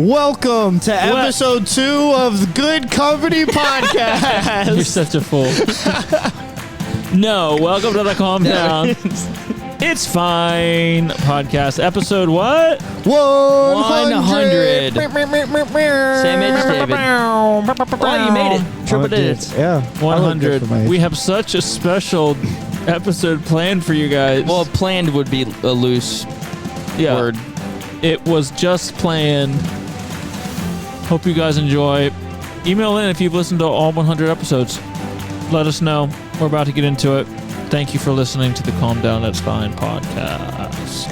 Welcome to episode 2 of the Good Company Podcast. You're such a fool. No, welcome to the Calm Down. It's Fine Podcast. Episode what? 100. Same age, David. Oh, you made it. Triple digits. Yeah. 100. We have such a special episode planned for you guys. Well, planned would be a loose word. It was just planned. Hope you guys enjoy. Email in if you've listened to all 100 episodes. Let us know. We're about to get into it. Thank you for listening to the Calm Down, That's Fine podcast.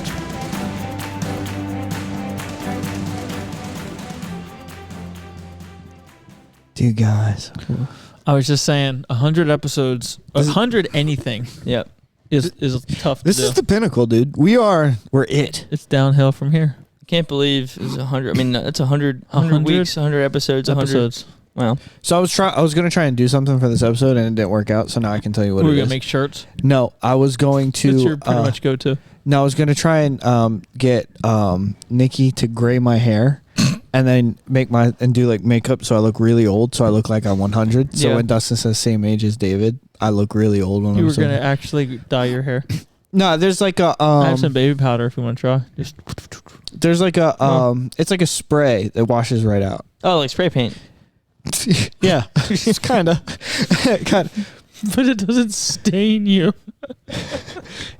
Dude, guys. I was just saying, 100 episodes, 100 anything Yep. is tough to This do. is the pinnacle, dude. We're it. It's downhill from here. Can't believe it's 100. I mean, that's 100 weeks, 100 episodes, 100. Episodes. Wow. So I was going to try and do something for this episode, and it didn't work out. So now I can tell you what We're it going is. to make shirts. No, I was going to. That's your pretty much go-to. No, I was going to try and get Nikki to gray my hair, and then do like makeup so I look really old, so I look like I'm 100. So Yeah. when Dustin says same age as David, I look really old when You I'm were going to saying. actually dye your hair. No, there's like a I have some baby powder if you want to try. Just there's like a it's like a spray that washes right out. Oh, like spray paint. Yeah, it's kind of. but it doesn't stain you.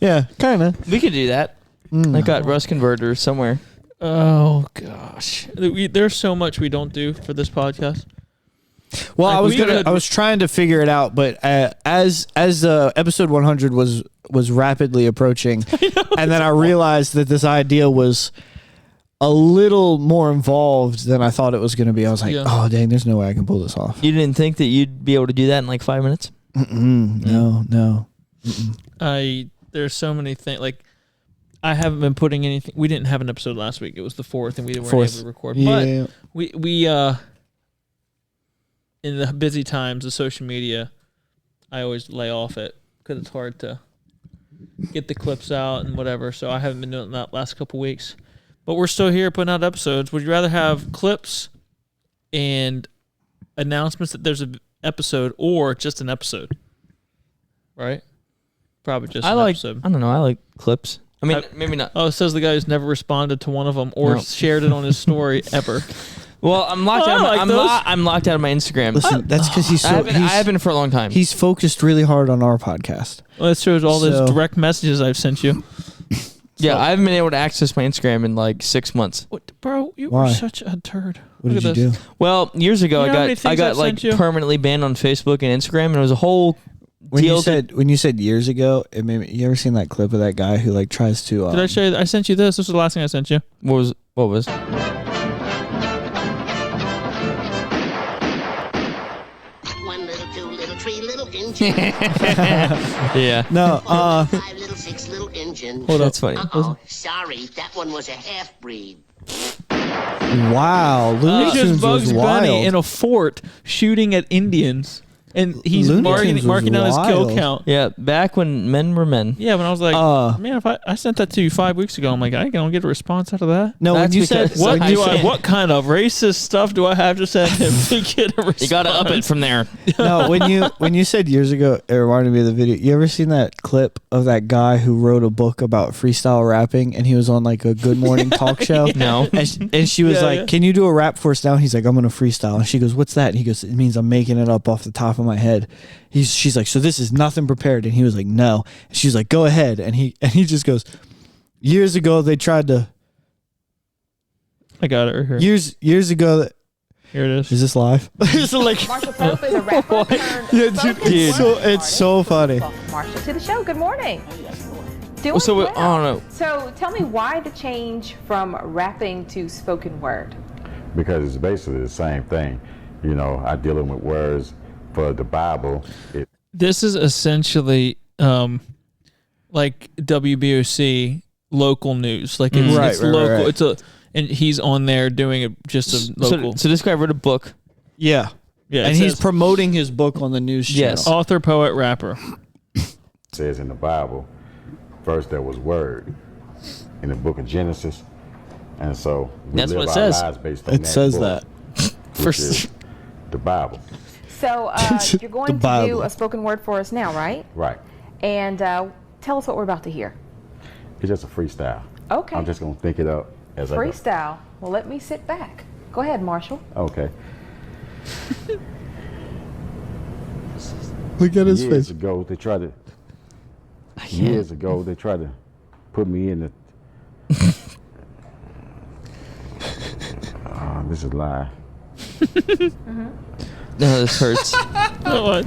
Yeah, kind of. We could do that. I got rust converter somewhere. Oh gosh, there's so much we don't do for this podcast. Well, Like, I was trying to figure it out, but as episode 100 was rapidly approaching, and then I realized that this idea was a little more involved than I thought it was going to be. I was like, oh dang, there's no way I can pull this off. You didn't think that you'd be able to do that in like 5 minutes? No. There's so many things. Like, I haven't been putting anything. We didn't have an episode last week. It was the 4th, and we weren't able to record. Yeah. But we in the busy times of social media, I always lay off it because it's hard to get the clips out and whatever. So I haven't been doing that last couple weeks. But we're still here putting out episodes. Would you rather have clips and announcements that there's an episode, or just an episode? Right? Probably just an episode. I don't know. I like clips. I mean, maybe not. Oh, it says the guy who's never responded to one of them or shared it on his story ever. Well, I'm locked out. I'm locked out of my Instagram. Listen, that's because he's so. I haven't for a long time. He's focused really hard on our podcast. Well, that shows all those direct messages I've sent you. Yeah, I haven't been able to access my Instagram in like 6 months. What, bro, you Why? were such a turd. What did you do? Well, years ago, You know how many I things got I've like sent you? permanently banned on Facebook and Instagram, and it was a whole When deal. you said years ago, it made me, you ever seen that clip of that guy who like tries to? Did I show you? I sent you this. This was the last thing I sent you. What was? One little, two little, three little engine. Yeah. No, 5 little, 6 little engine. Well, that's funny. Uh-oh, sorry, that one was a half-breed. wow, Looney He's Tunes just Bugs was Bunny wild. in a fort shooting at Indians, and he's Looney marking Tunes was down his kill wild. count. Yeah, back when men were men. Yeah, when I was like, man, if I sent that to you 5 weeks ago, I'm like, I don't get a response out of that. No, when That's you said because- What I do I? can't. What kind of racist stuff do I have to send him to get a response? You got to up it from there. no, when you said years ago, it reminded me of the video. You ever seen that clip of that guy who wrote a book about freestyle rapping, and he was on like a Good Morning talk show? No. And she was like, "Can you do a rap for us now?" He's like, "I'm gonna freestyle." And she goes, "What's that?" And he goes, "It means I'm making it up off the top of my head." She's like, "So this is nothing prepared?" And he was like, "No." And she's like, "Go ahead." And he just goes, "Years ago they tried to." I got it right here. Years ago. Here it is. Is this live? It's like, Marshall Pope is a rapper turned yeah, spoken dude, word it's so funny. Welcome, Marshall, to the show. Good morning. Doing So, well. I don't know. So tell me why the change from rapping to spoken word? Because it's basically the same thing. You know, I dealing with words for the Bible. This is essentially like WBOC local news. Like it's, Right, it's right, local. right. It's and he's on there doing it just a local. So this guy wrote a book. Yeah. yeah, And it he's says promoting his book on the news channel. Yes. author, poet, rapper. Says in the Bible, first there was word. In the book of Genesis, And so we That's live what it our says. lives based on It that says book, that. which is the Bible. So you're going The to Bible. do a spoken word for us now, right? Right. And tell us what we're about to hear. It's just a freestyle. Okay. I'm just going to think it up as I go. Freestyle. Well, let me sit back. Go ahead, Marshall. Okay. Look at his Years face. ago, they tried to. Years ago, they tried to put me in the. This is live. No, this hurts. What?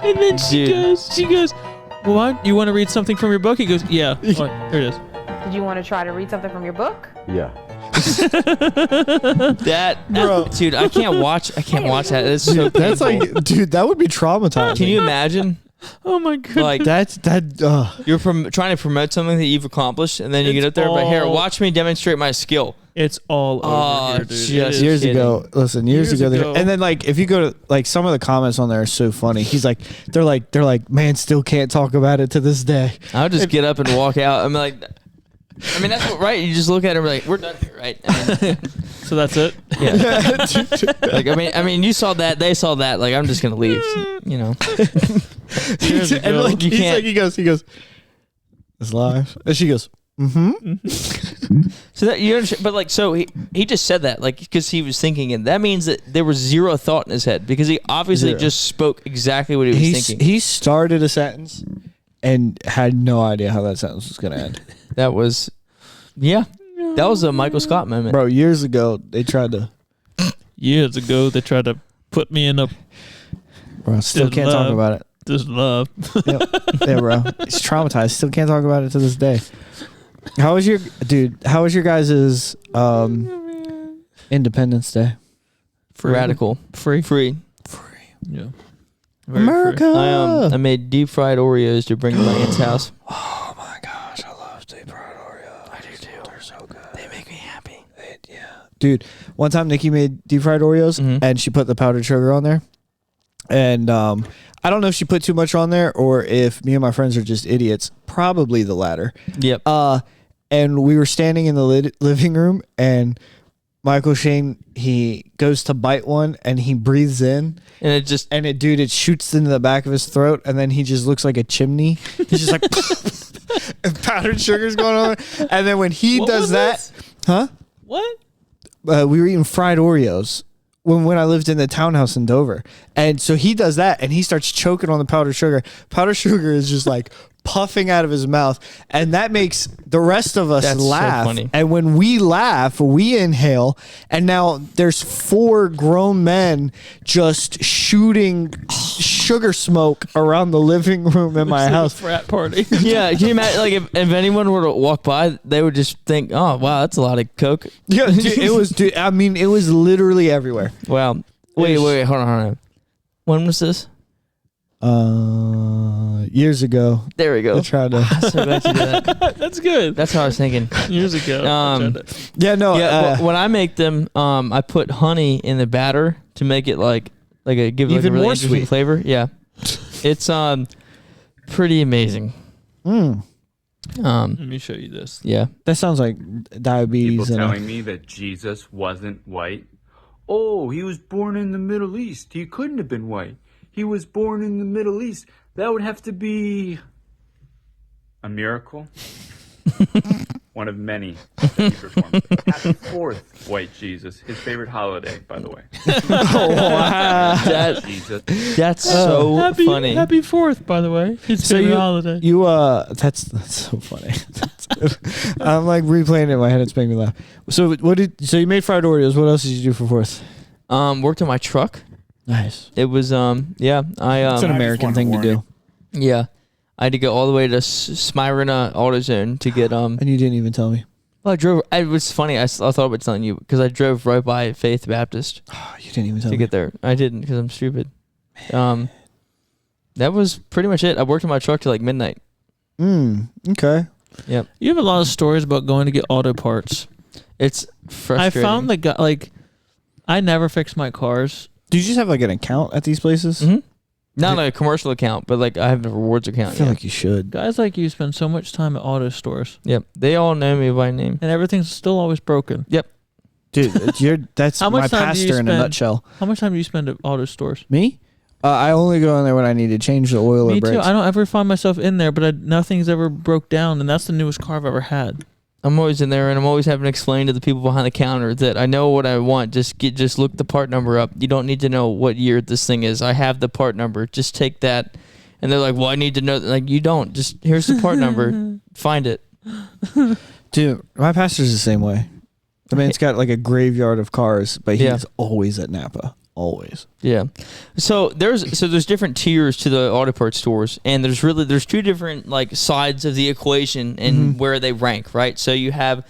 And then she goes, well, why, you want to read something from your book? He goes, yeah. Oh, here it is. Did you want to try to read something from your book? Yeah. Dude, I can't watch that. It's so That's painful. like, dude, that would be traumatizing. Can you imagine? Oh my god. Like that? you're trying to promote something that you've accomplished, and then you get up there, but here, watch me demonstrate my skill. It's all over here, dude. just It is. Years kidding. ago, listen, years Years ago, ago. and then like if you go to like some of the comments on there are so funny. He's like, they're like, man, still can't talk about it to this day. I'll just get up and walk out. I'm like, I mean, that's what, right? You just look at it and be like, we're done here, right? I mean, So that's it. yeah. Like, I mean, you saw that, they saw that. Like, I'm just gonna leave. You know. Years and ago. like You he's can't- like, he goes, it's live, and she goes, So that you understand, but like, so he just said that, like, because he was thinking, and that means that there was zero thought in his head because he obviously Zero. just spoke exactly what he was thinking. he started a sentence and had no idea how that sentence was gonna end. That was, yeah, that was a Michael Scott moment. Bro, years ago they tried to. Years ago, they tried to put me in a Bro, still Did can't talk love. about it. this love. Yep. Yeah, bro. He's traumatized. Still can't talk about it to this day. How was your guys' Independence Day? Free. Radical, Free. free. Yeah. Very America. I made deep fried Oreos to bring to my aunt's house. Oh my gosh, I love deep fried Oreos. I do too. They're so good. They make me happy. Dude, one time Nikki made deep fried Oreos and she put the powdered sugar on there. And I don't know if she put too much on there or if me and my friends are just idiots. Probably the latter. Yep. And we were standing in the living room and Michael Shane, he goes to bite one and he breathes in And it just and it shoots into the back of his throat and then he just looks like a chimney. He's just like and powdered sugar's going on. And then when he What does was that, this? huh? What? We were eating fried Oreos when I lived in the townhouse in Dover. And so he does that and he starts choking on the powdered sugar. Powdered sugar is just like puffing out of his mouth. And that makes the rest of us That's so laugh. funny. And when we laugh, we inhale. And now there's 4 grown men just shooting sugar smoke around the living room in my house. Frat party. yeah. Can you imagine? Like, if anyone were to walk by, they would just think, "Oh, wow, that's a lot of coke." Yeah, dude, it was literally everywhere. Wow. Wait, hold on. When was this? Years ago. There we go. I tried to. So glad you did that. That's good. That's how I was thinking. Years ago. Yeah, no. Yeah, well, when I make them, I put honey in the batter to make it give it like Even a really more interesting sweet. flavor. Yeah, it's pretty amazing. Let me show you this. Yeah, That sounds like diabetes. People and telling me that Jesus wasn't white. Oh, he was born in the Middle East. He couldn't have been white. He was born in the Middle East. That would have to be a miracle. One of many that he performed. Happy 4th, white Jesus. His favorite holiday, by the way. that, Jesus. that's so funny. Happy 4th, by the way. His favorite holiday. that's so funny. I'm like replaying it in my head. It's making me laugh. So so you made fried Oreos. What else did you do for 4th? Worked on my truck. Nice. It was yeah. It's an American thing to do. Yeah. I had to go all the way to Smyrna AutoZone to get And you didn't even tell me. Well, I drove. It was funny. I thought about telling you because I drove right by Faith Baptist Oh, you didn't even tell to me. get there. I didn't because I'm stupid. That was pretty much it. I worked on my truck till like midnight. Okay. Yep. You have a lot of stories about going to get auto parts. It's I frustrating. found the guy, I never fix my cars. Do you just have like an account at these places? Mhm. Not a commercial account, but like I have a rewards I account. feel Yeah. like you should. Guys like you spend so much time at auto stores, Yep. They all know me by name. and everything's still always broken. Yep. Dude, that's How much my time do you pastor in a spend- nutshell. How much time do you spend at auto stores? Me? I only go in there when I need to change the oil Me or brakes. too. I don't ever find myself in there, but nothing's ever broke down, and that's the newest car I've ever had. I'm always in there, and I'm always having to explain to the people behind the counter that I know what I want. Just look the part number up. You don't need to know what year this thing is. I have the part number. Just take that. And they're like, "Well, I need to know." Like, you don't. Just here's the part number. Find it. Dude, my pastor's the same way. The man's got like a graveyard of cars, but he's Yeah. always at Napa. Always. Yeah. So there's different tiers to the auto parts stores, and there's two different like sides of the equation and where they rank, right? So you have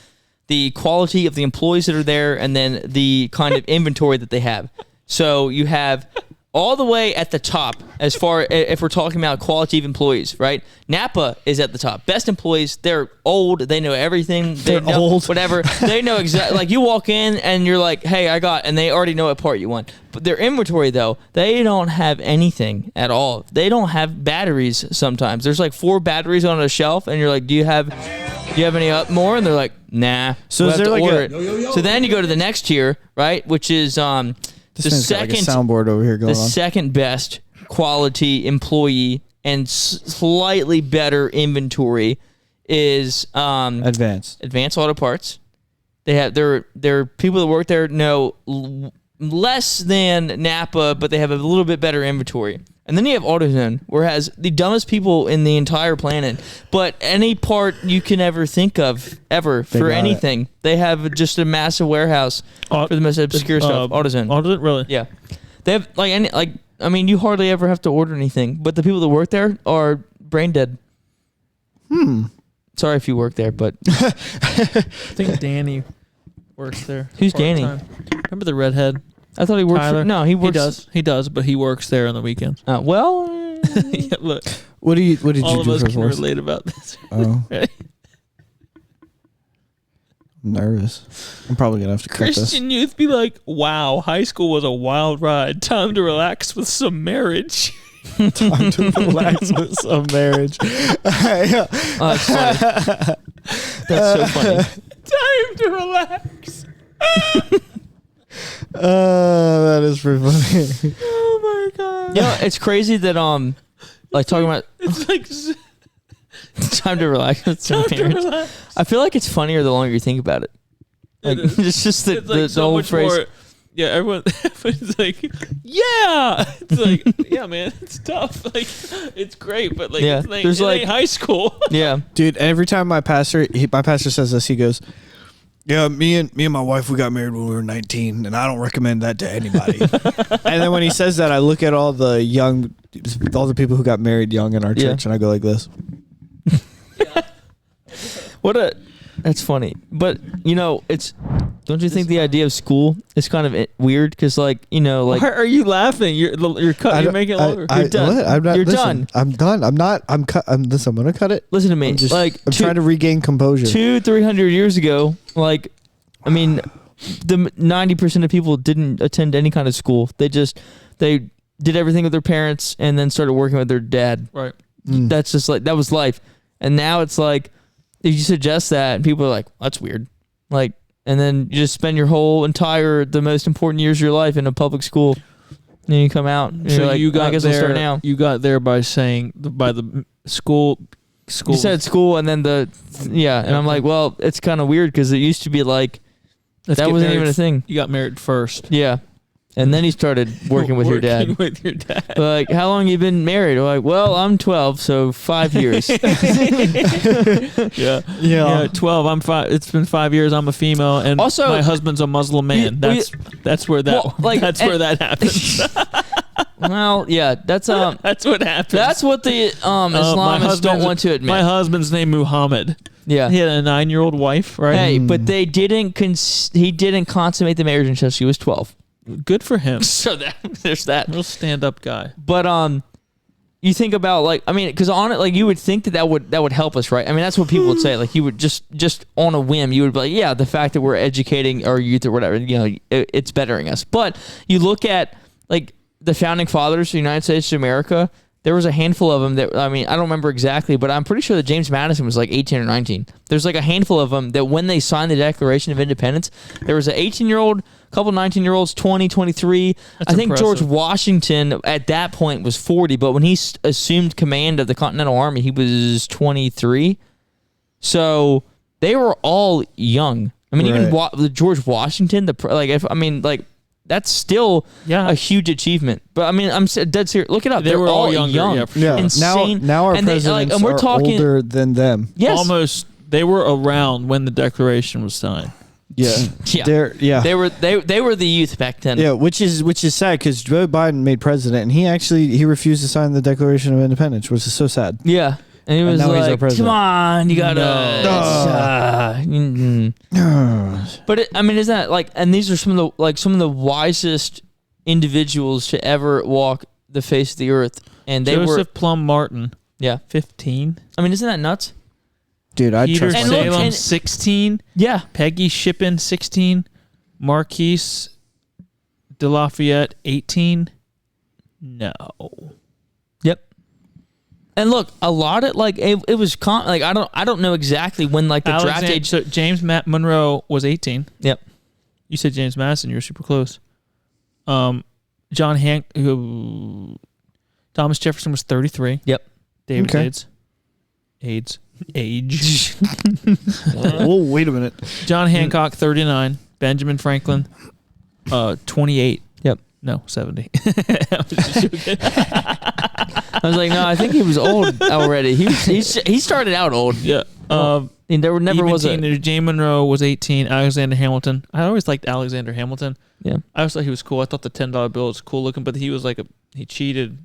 the quality of the employees that are there, and then the kind of inventory that they have. So you have all the way at the top as far if we're talking about quality of employees, right? Napa is at the top. Best employees, they're old, they know everything. They're know old. whatever. They know exactly. Like you walk in and you're like, "Hey, and they already know what part you want." But their inventory though, they don't have anything at all. They don't have batteries sometimes. There's like 4 batteries on a shelf and you're like, "Do you have any up more?" And they're like, "Nah." So We'll is have there to like order it. So then you go to the next tier, right? Which is This the man's got like a second soundboard over here going the on. second best quality employee and slightly better inventory is Advanced. Advanced Auto Parts. They have their people that work there know less than Napa, but they have a little bit better inventory. And then you have AutoZone, whereas the dumbest people in the entire planet, but any part you can ever think of ever They for got anything, they have just a massive warehouse for the most obscure stuff. AutoZone. AutoZone, really? Yeah, they have I mean, you hardly ever have to order anything, but the people that work there are brain dead. Sorry if you work there, but I think Danny works there. Who's Danny? part-time. Remember the redhead? I thought he worked. Tyler? No, he works. He does, but he works there on the weekends. Well, Yeah, look, What did you all of do us for can work? relate about this. Oh, Right? I'm nervous. I'm probably gonna have to cut this. Christian youth be like, "Wow, high school was a wild ride. Time to relax with some marriage." Time to relax with some marriage. that's funny. That's so funny. Time to relax. That is pretty funny. Oh my god. You know, it's crazy that like talking about It's like time to relax with some time to parents. relax. I feel like it's funnier the longer you think about it. Like is. it's just the, It's like the so whole much phrase. more. Yeah, everyone's like, yeah. It's like, yeah, man, it's tough. Like, it's great, but like, Yeah, it's like, there's it like- ain't high school. Yeah, Dude, every time my pastor says this, he goes, "Yeah, me and my wife, we got married when we were 19, and I don't recommend that to anybody." And then when he says that, I look at all the people who got married young in our Yeah. church, and I go like this. that's funny. But you know, don't you think the idea of school is kind of weird? Because like Why are you laughing? You're you're making it longer. You're done. What? I'm not, You're listen, done. I'm done. I'm not. Listen, I'm gonna cut it. Listen to me. I'm I'm trying to regain composure. 200-300 years ago, like, I mean, the 90% of people didn't attend any kind of school. They did everything with their parents and then started working with their dad. Right. That's just like, that was life. And now it's like, if you suggest that, and people are like, that's weird. Like, and then you just spend your whole the most important years of your life in a public school. And then you come out and So you're like, you got I guess there. I'll start now. You got there by saying by the school. You said school and then and I'm like, well, it's kind of weird because it used to be like, Let's that get wasn't married even a thing. You got married first. Yeah. And then he started working with your dad. Working with your dad. Like, how long you been married? I'm like, well, I'm 12, so 5 years. Yeah. Yeah. 12. I'm 5. It's been 5 years. I'm a female, and Also, my husband's a Muslim man. That's where that. Well, like, that's where that happens. Well, yeah, that's That's what happens. that's what the Islamists don't want to admit. My husband's name Muhammad. Yeah. He had a 9-year-old wife, right? Hey, but they didn't. He didn't consummate the marriage until she was 12. Good for him. So there's that. Real stand-up guy. But you think about like, I mean, because on it, like, you would think that would help us, right? I mean, that's what people would say. Like, you would just on a whim, you would be like, yeah, the fact that we're educating our youth or whatever, you know, it's bettering us. But you look at like the founding fathers of the United States of America, there was a handful of them that, I mean, I don't remember exactly, but I'm pretty sure that James Madison was like 18 or 19. There's like a handful of them that when they signed the Declaration of Independence, there was an 18-year-old, a couple 19-year-olds, 20, 23. That's I think impressive. George Washington at that point was 40, but when he assumed command of the Continental Army, he was 23. So they were all young. I mean, even George Washington, that's still a huge achievement. But I mean, I'm dead serious. Look it up. They They're were all young. younger, yeah, for sure. Insane. Now our And they, presidents and we're are talking, older than them. Yes. Almost. They were around when the Declaration was signed. Yeah. Yeah. They were the youth back then. Yeah, which is sad because Joe Biden made president and he refused to sign the Declaration of Independence, which is so sad. Yeah. And he was now he's our like, president. come on, you gotta. But isn't that like? And these are some of the wisest individuals to ever walk the face of the earth. And they Joseph Plum Martin. Yeah, 15. I mean, isn't that nuts? Dude, I Peter trust Salem 16. Yeah. Peggy Shippen 16. Marquise de Lafayette 18. No. Yep. And look, a lot of it was I don't know exactly when the draft age. So James Monroe was 18. Yep. You said James Madison. You were super close. Thomas Jefferson was 33. Yep. David Okay. Age. Oh, wait a minute. John Hancock 39. Benjamin Franklin 28. Yep. No, 70. I was like, no, I think he was old already. He started out old. Yeah. And there never was a teenager. James Monroe was 18. Alexander Hamilton. I always liked Alexander Hamilton. Yeah. I always thought he was cool. I thought the $10 bill was cool looking, but he was he cheated.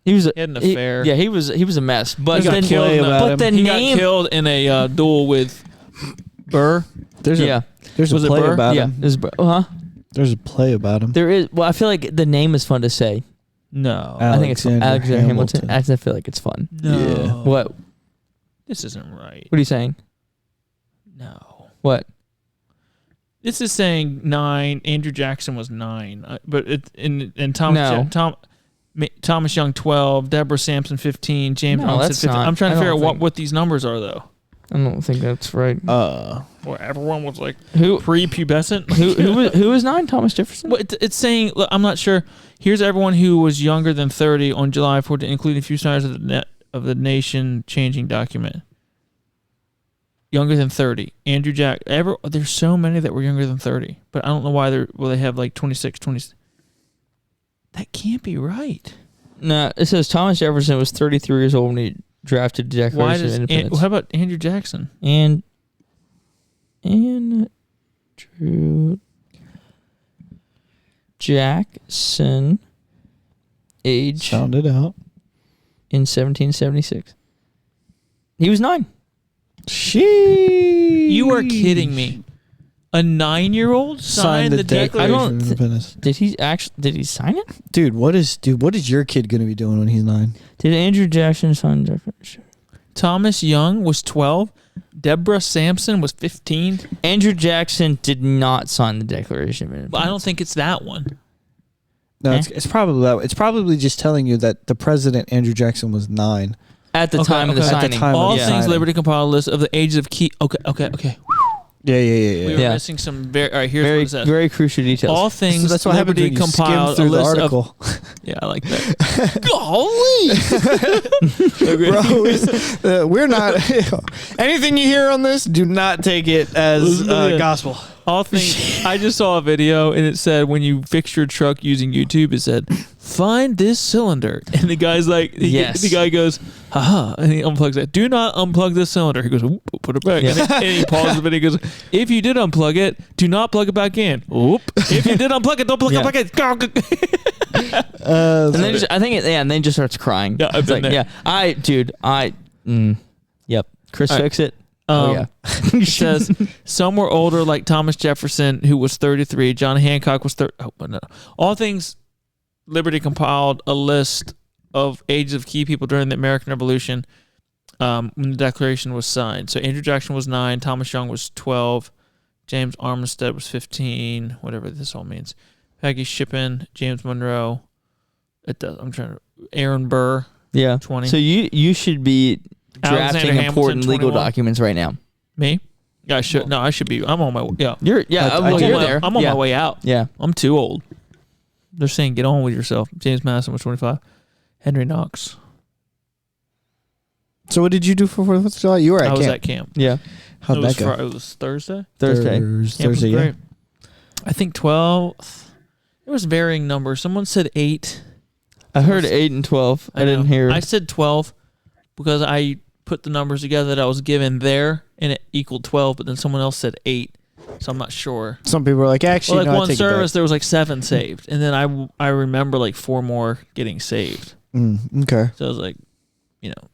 He had an affair. He was a mess. But He got killed. he got killed in a duel with Burr. There's a play Burr? about yeah. him. There's There is. Well, I feel like the name is fun to say. No. I think it's Alexander Hamilton. I feel like it's fun. No. Yeah. What? This isn't right. What are you saying? No. What? This is saying 9. Andrew Jackson was 9. But Thomas Young 12. Deborah Sampson 15. James Armstead 15. I'm trying to figure out what these numbers are though. I don't think that's right. Well, everyone was like who prepubescent. who was 9? Thomas Jefferson. Well, it's saying. Look, I'm not sure. Here's everyone who was younger than 30 on July 14th, including a few signers of the nation changing document. Younger than 30. Andrew Jack. There's so many that were younger than 30, but I don't know why they have like 26, 20. That can't be right. No, it says Thomas Jefferson was 33 years old when he drafted the Declaration of Independence. How about Andrew Jackson? And Andrew Jackson, age Sound it out. in 1776. He was 9. You are kidding me. A 9-year-old signed the Declaration of Independence. Did he sign it? Dude, what is your kid going to be doing when he's 9? Did Andrew Jackson sign the Declaration? Thomas Young was 12. Deborah Sampson was 15. Andrew Jackson did not sign the Declaration of But Independence. I don't think it's that one. No, it's probably that. It's probably just telling you that the president Andrew Jackson was 9 at the time of the At the signing. time of All the things signing. Liberty compiled a list of the ages of key. Okay. Yeah. We were Yeah. missing some very. All right, here's what it says. Very crucial details. All things So that's what happens Liberty when you skim compiled a through the list article. of. Yeah, I like that. Golly. Bro, we're not. Anything you hear on this, do not take it as Yeah. gospel. All things. I just saw a video and it said when you fix your truck using YouTube, it said find this cylinder, and the guy's like, Yes. the guy goes, haha, and he unplugs it. Do not unplug this cylinder. He goes, "Oop, put it back, Yeah. and he pauses the video. He goes, if you did unplug it, do not plug it back in. Oop. If you did unplug it, don't plug Yeah. it back in. And then I think and then just starts crying. Yeah, I've It's been like, there. Yep. Chris, All right. fix it. It says some were older, like Thomas Jefferson, who was 33. John Hancock was 30. Oh, but no. All things Liberty compiled a list of ages of key people during the American Revolution when the Declaration was signed. So Andrew Jackson was 9. Thomas Young was 12. James Armstead was 15. Whatever this all means. Peggy Shippen, James Monroe, It does. I'm trying to. Aaron Burr. Yeah. 20. So you should be Alexander drafting Hamilton, important legal 21. documents right now. Me? Yeah, I should. No, I should be. I'm on my. Yeah. You're there. I'm on my way out. Yeah. I'm too old. They're saying get on with yourself. James Madison was 25. Henry Knox. So what did you do for 4th of July? You were at I was camp. at camp. Yeah. How'd that go? It was Thursday. Thursday. Camp was Thursday, yeah. great. I think 12. It was varying numbers. Someone said 8. I heard 8 and 12. I didn't know. hear. I said 12 because I put the numbers together that I was given there, and it equaled 12. But then someone else said 8, so I'm not sure. Some people were like, actually, Well, like no, I one take it back. service, there was like 7 saved, and then I remember like 4 more getting saved. Okay. So I was like, you know,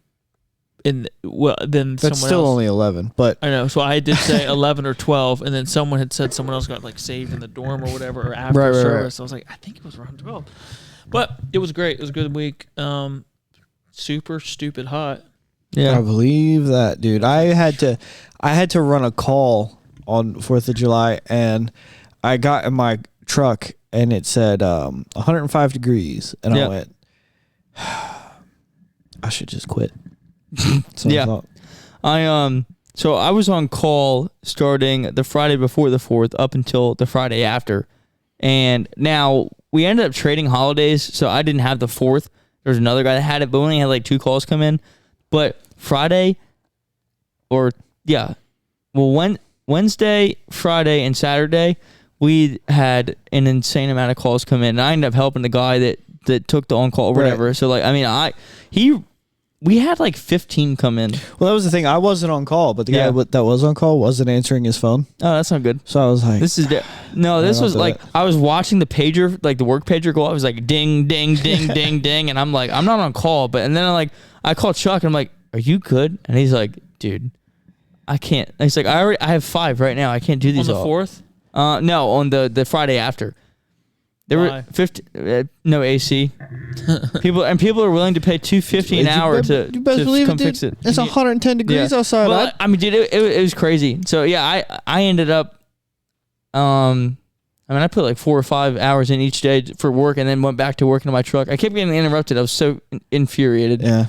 then That's someone still else, only 11, but I know. So I did say 11 or 12, and then someone had said someone else got like saved in the dorm or whatever, or after Right. service. I was like, I think it was around 12, but it was great. It was a good week. Super stupid hot. yeah. I believe that, dude. I had to run a call on 4th of July, and I got in my truck, and it said 105 degrees, and Yeah. I went, I should just quit. So Yeah. I thought, So I was on call starting the Friday before the 4th up until the Friday after. And now we ended up trading holidays, so I didn't have the 4th. There's another guy that had it, but we only had like 2 calls come in. But Friday Wednesday, Friday, and Saturday, we had an insane amount of calls come in. And I ended up helping the guy that took the on-call or whatever. Right. So like, I mean, we had like 15 come in. well, that was the thing. I wasn't on call, but the Yeah. guy that was on call wasn't answering his phone. Oh, that's not good. So I was like, This is no. This don't was do like that. I was watching the pager, like the work pager go. I was like, ding, ding, ding, ding, ding, and I'm like, I'm not on call. But and then I called Chuck and I'm like, are you good? And he's like, dude, I can't. And he's like, I have 5 right now. I can't do On these the all. 4th, No, on the Friday after. There Why? were 50, no AC. people are willing to pay $250 an hour to best believe come dude. fix it. It's 110 degrees outside. Well, I mean, dude, it was crazy. So yeah, I ended up, I mean, I put like 4 or 5 hours in each day for work, and then went back to working on my truck. I kept getting interrupted. I was so infuriated. yeah.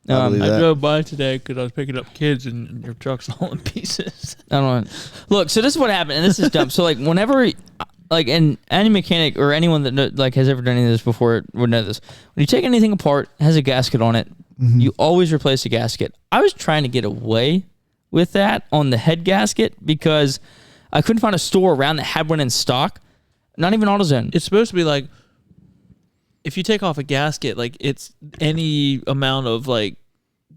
I believe I that. drove by today because I was picking up kids, and your truck's all in pieces. I don't know. Look, so this is what happened, and this is dumb. So like, whenever, like, and any mechanic or anyone that like has ever done any of this before would know this. When you take anything apart, it has a gasket on it. You always replace the gasket. I was trying to get away with that on the head gasket because I couldn't find a store around that had one in stock. Not even AutoZone. It's supposed to be like, if you take off a gasket, like it's any amount of like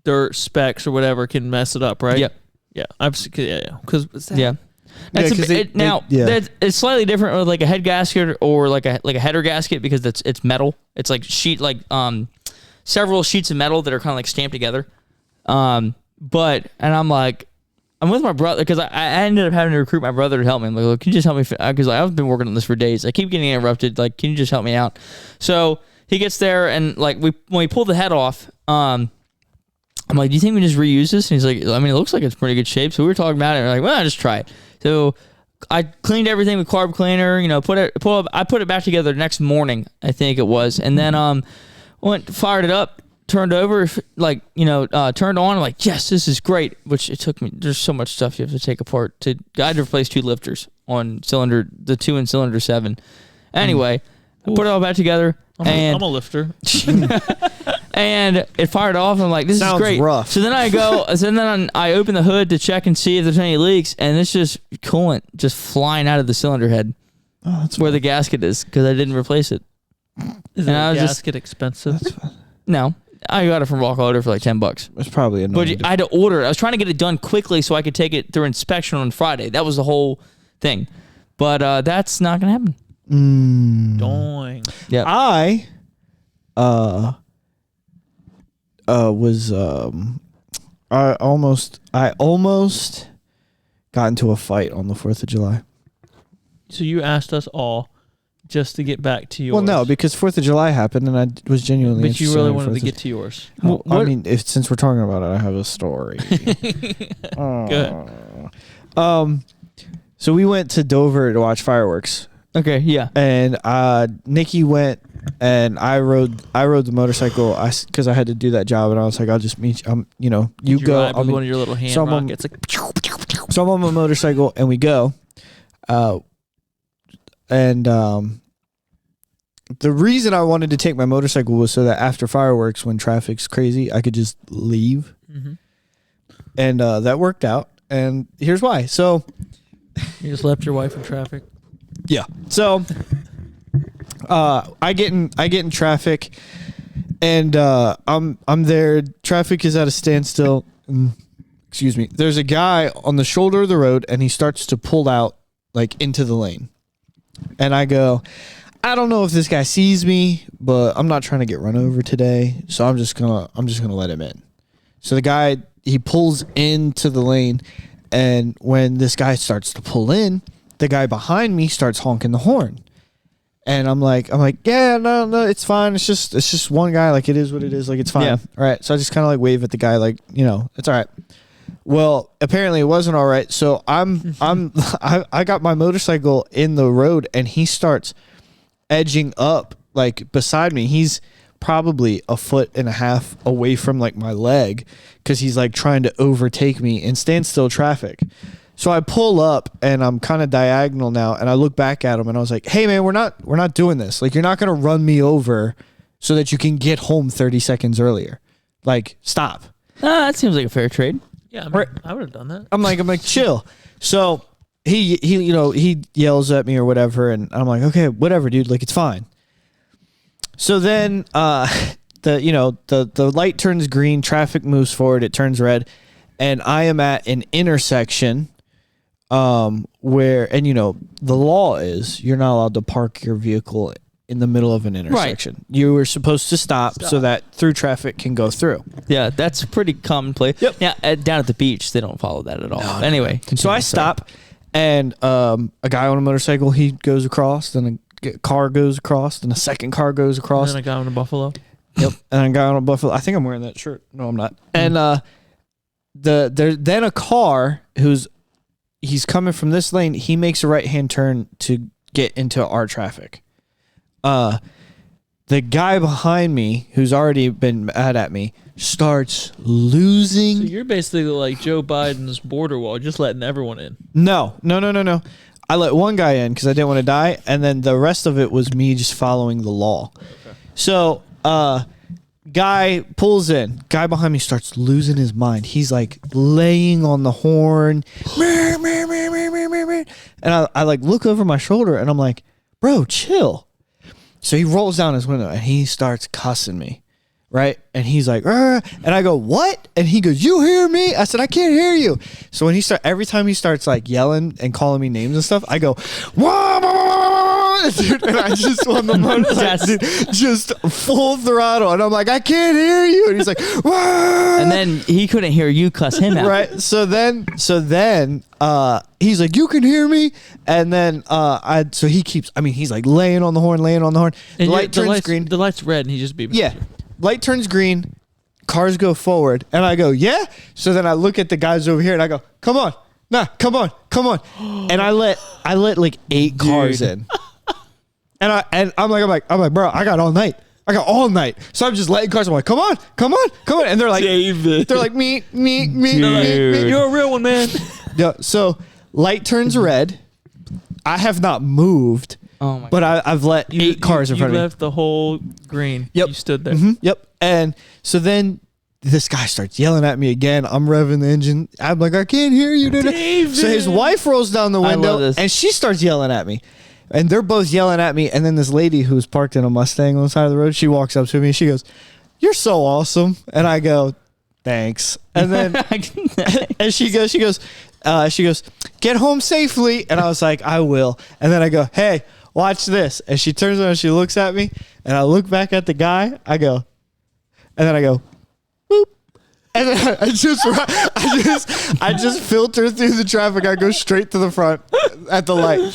dirt specks or whatever can mess it up, right? Yep. Yeah. Because Yeah. That's 'cause it's slightly different with like a head gasket or like a header gasket because it's metal. It's like several sheets of metal that are kind of like stamped together. But I'm like, I'm with my brother because I ended up having to recruit my brother to help me. I'm like, look, can you just help me? Because I've been working on this for days. I keep getting interrupted. Like, can you just help me out? So he gets there and like when we pull the head off, I'm like, do you think we can just reuse this? And he's like, I mean, it looks like it's pretty good shape. So we were talking about it. And we're like, well, just try it. So I cleaned everything with carb cleaner. You know, I put it back together the next morning, I think it was, and then fired it up. Turned over, like, turned on. I'm like, yes, this is great. Which it took me. There's so much stuff you have to take apart. I had to replace 2 lifters on the 2 in cylinder 7. Anyway, I put it all back together, I'm a lifter. and it fired off. I'm like, this Sounds is great. rough. So then I open the hood to check and see if there's any leaks, and it's just coolant just flying out of the cylinder head. Oh, that's where the gasket is because I didn't replace it. Is And I the was just- gasket expensive? No. I got it from Rock Auto for like $10. It's probably annoying. But I had to order it. I was trying to get it done quickly so I could take it through inspection on Friday. That was the whole thing. But that's not going to happen. Doing. Yeah. I almost got into a fight on the 4th of July. So you asked us all just to get back to yours. Well, no, because 4th of July happened, and I was genuinely but you interested really in wanted to 4th of get to yours. Well, I What- mean, since we're talking about it, I have a story. Good. So we went to Dover to watch fireworks, Okay, yeah. and Nikki went and I rode the motorcycle because I had to do that job, and I was like, I'll just meet you. You go. I'll be one of your little hand rockets. Like, so I'm on my motorcycle, and we go. The reason I wanted to take my motorcycle was so that after fireworks, when traffic's crazy, I could just leave. Mm-hmm. And that worked out. And here's why. So you just left your wife in traffic. yeah. So I get in traffic, and I'm there. Traffic is at a standstill. Excuse me. There's a guy on the shoulder of the road, and he starts to pull out like into the lane. And I go, I don't know if this guy sees me, but I'm not trying to get run over today, so I'm just gonna let him in. So the guy, he pulls into the lane, and when this guy starts to pull in, the guy behind me starts honking the horn. And I'm like, yeah, no, it's fine. It's just one guy. Like, it is what it is. Like, it's fine. Yeah. All right. So I just kind of like wave at the guy, like, it's all right. Well, apparently it wasn't all right. So I got my motorcycle in the road, and he starts edging up like beside me. He's probably 1.5 feet away from like my leg, because he's like trying to overtake me in standstill traffic. So I pull up, and I'm kind of diagonal now, and I look back at him, and I was like, hey man, we're not doing this. Like, you're not going to run me over so that you can get home 30 seconds earlier. Like, stop. That seems like a fair trade. Yeah, I would have done that. I'm like, chill. So he yells at me or whatever, and I'm like, okay, whatever, dude. Like, it's fine. So then the light turns green, traffic moves forward, it turns red, and I am at an intersection where, and the law is you're not allowed to park your vehicle in the middle of an intersection. Right. You were supposed to stop so that through traffic can go through. Yeah, that's pretty commonplace. Yep. Now, down at the beach, they don't follow that at all. No, anyway. So I stop, and a guy on a motorcycle, he goes across, then a car goes across, then a second car goes across. And then a guy on a buffalo. Yep. And a guy on a buffalo. I think I'm wearing that shirt. No, I'm not. And then a car he's coming from this lane, he makes a right-hand turn to get into our traffic. The guy behind me, who's already been mad at me, starts losing. So you're basically like Joe Biden's border wall, just letting everyone in. No. I let one guy in because I didn't want to die, and then the rest of it was me just following the law. Okay. So, guy pulls in. Guy behind me starts losing his mind. He's like laying on the horn. And I like look over my shoulder, and I'm like, bro, chill. So he rolls down his window, and he starts cussing me, right? And he's like, and I go, what? And he goes, you hear me? I said, I can't hear you. So when every time he starts like yelling and calling me names and stuff, I go, wah, wah, wah, wah, dude, and I just on the motorcycle, just full throttle, and I'm like, I can't hear you, and he's like, wah. And then he couldn't hear you cuss him out, right? So then, he's like, you can hear me, and then so he keeps. I mean, he's like laying on the horn. And The light turns green. The light's red, and he just beeping. Yeah, light turns green. Cars go forward, and I go, yeah. So then I look at the guys over here, and I go, come on, come on. And I let like 8 cars in. And I'm like, bro, I got all night. So I'm just letting cars. I'm like, come on. And they're like, David. They're like, me. You're a real one, man. Yeah. So light turns red. I have not moved. Oh my! But I've let 8 cars in front of me. You left the whole green. Yep. You stood there. Mm-hmm. Yep. And so then this guy starts yelling at me again. I'm revving the engine. I'm like, I can't hear you. David. So his wife rolls down the window, and she starts yelling at me. And they're both yelling at me. And then this lady who's parked in a Mustang on the side of the road, she walks up to me and she goes, you're so awesome. And I go, thanks. And then and she goes, get home safely. And I was like, I will. And then I go, hey, watch this. And she turns around and she looks at me. And I look back at the guy. I go, boop. And then I just filter through the traffic. I go straight to the front at the light.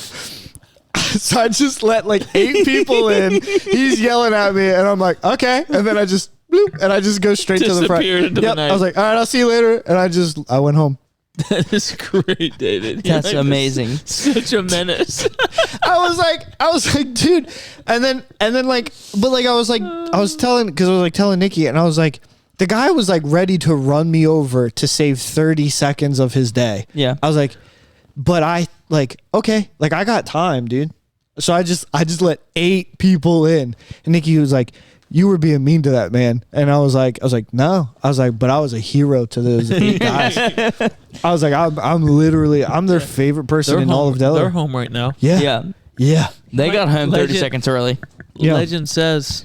So I just let like 8 people in. He's yelling at me, and I'm like, okay. And then I just bloop, and I just go straight to the front. Into the night. I was like, all right, I'll see you later. And I went home. That is great, David. That's amazing. Such a menace. I was like, dude, and then like, but like I was telling Nikki, and I was like, the guy was like ready to run me over to save 30 seconds of his day. Yeah. I was like, but I like, okay, like I got time, dude. So I just let 8 people in, and Nikki was like, you were being mean to that man. And I was like, no. I was like, but I was a hero to those 8 guys. I was like, I'm their favorite person in all of Delaware. They're home right now. Yeah. They got home 30 Legend- seconds early. Yeah. Legend says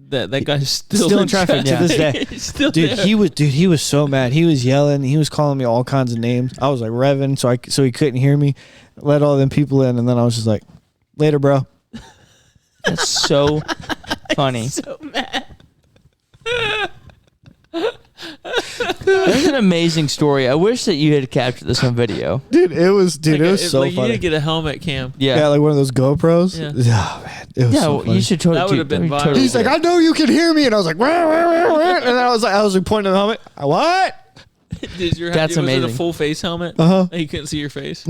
that guy's still in traffic to this day. He's still Dude, there. he was so mad. He was yelling. He was calling me all kinds of names. I was like revving, so he couldn't hear me. Let all them people in, and then I was just like, later, bro. That's so funny. so mad. That's an amazing story. I wish that you had captured this on video. Dude, it was so You need funny. to get a helmet cam. Yeah, like one of those GoPros. Yeah. Oh man, it was Yeah, so well, funny. you should totally. That would have been viral. He's like, I know you can hear me, and I was like, wah, wah, wah, wah. And then I was like pointing at the helmet. What? Did your That's was it amazing. a full face helmet? Uh-huh. And you couldn't see your face.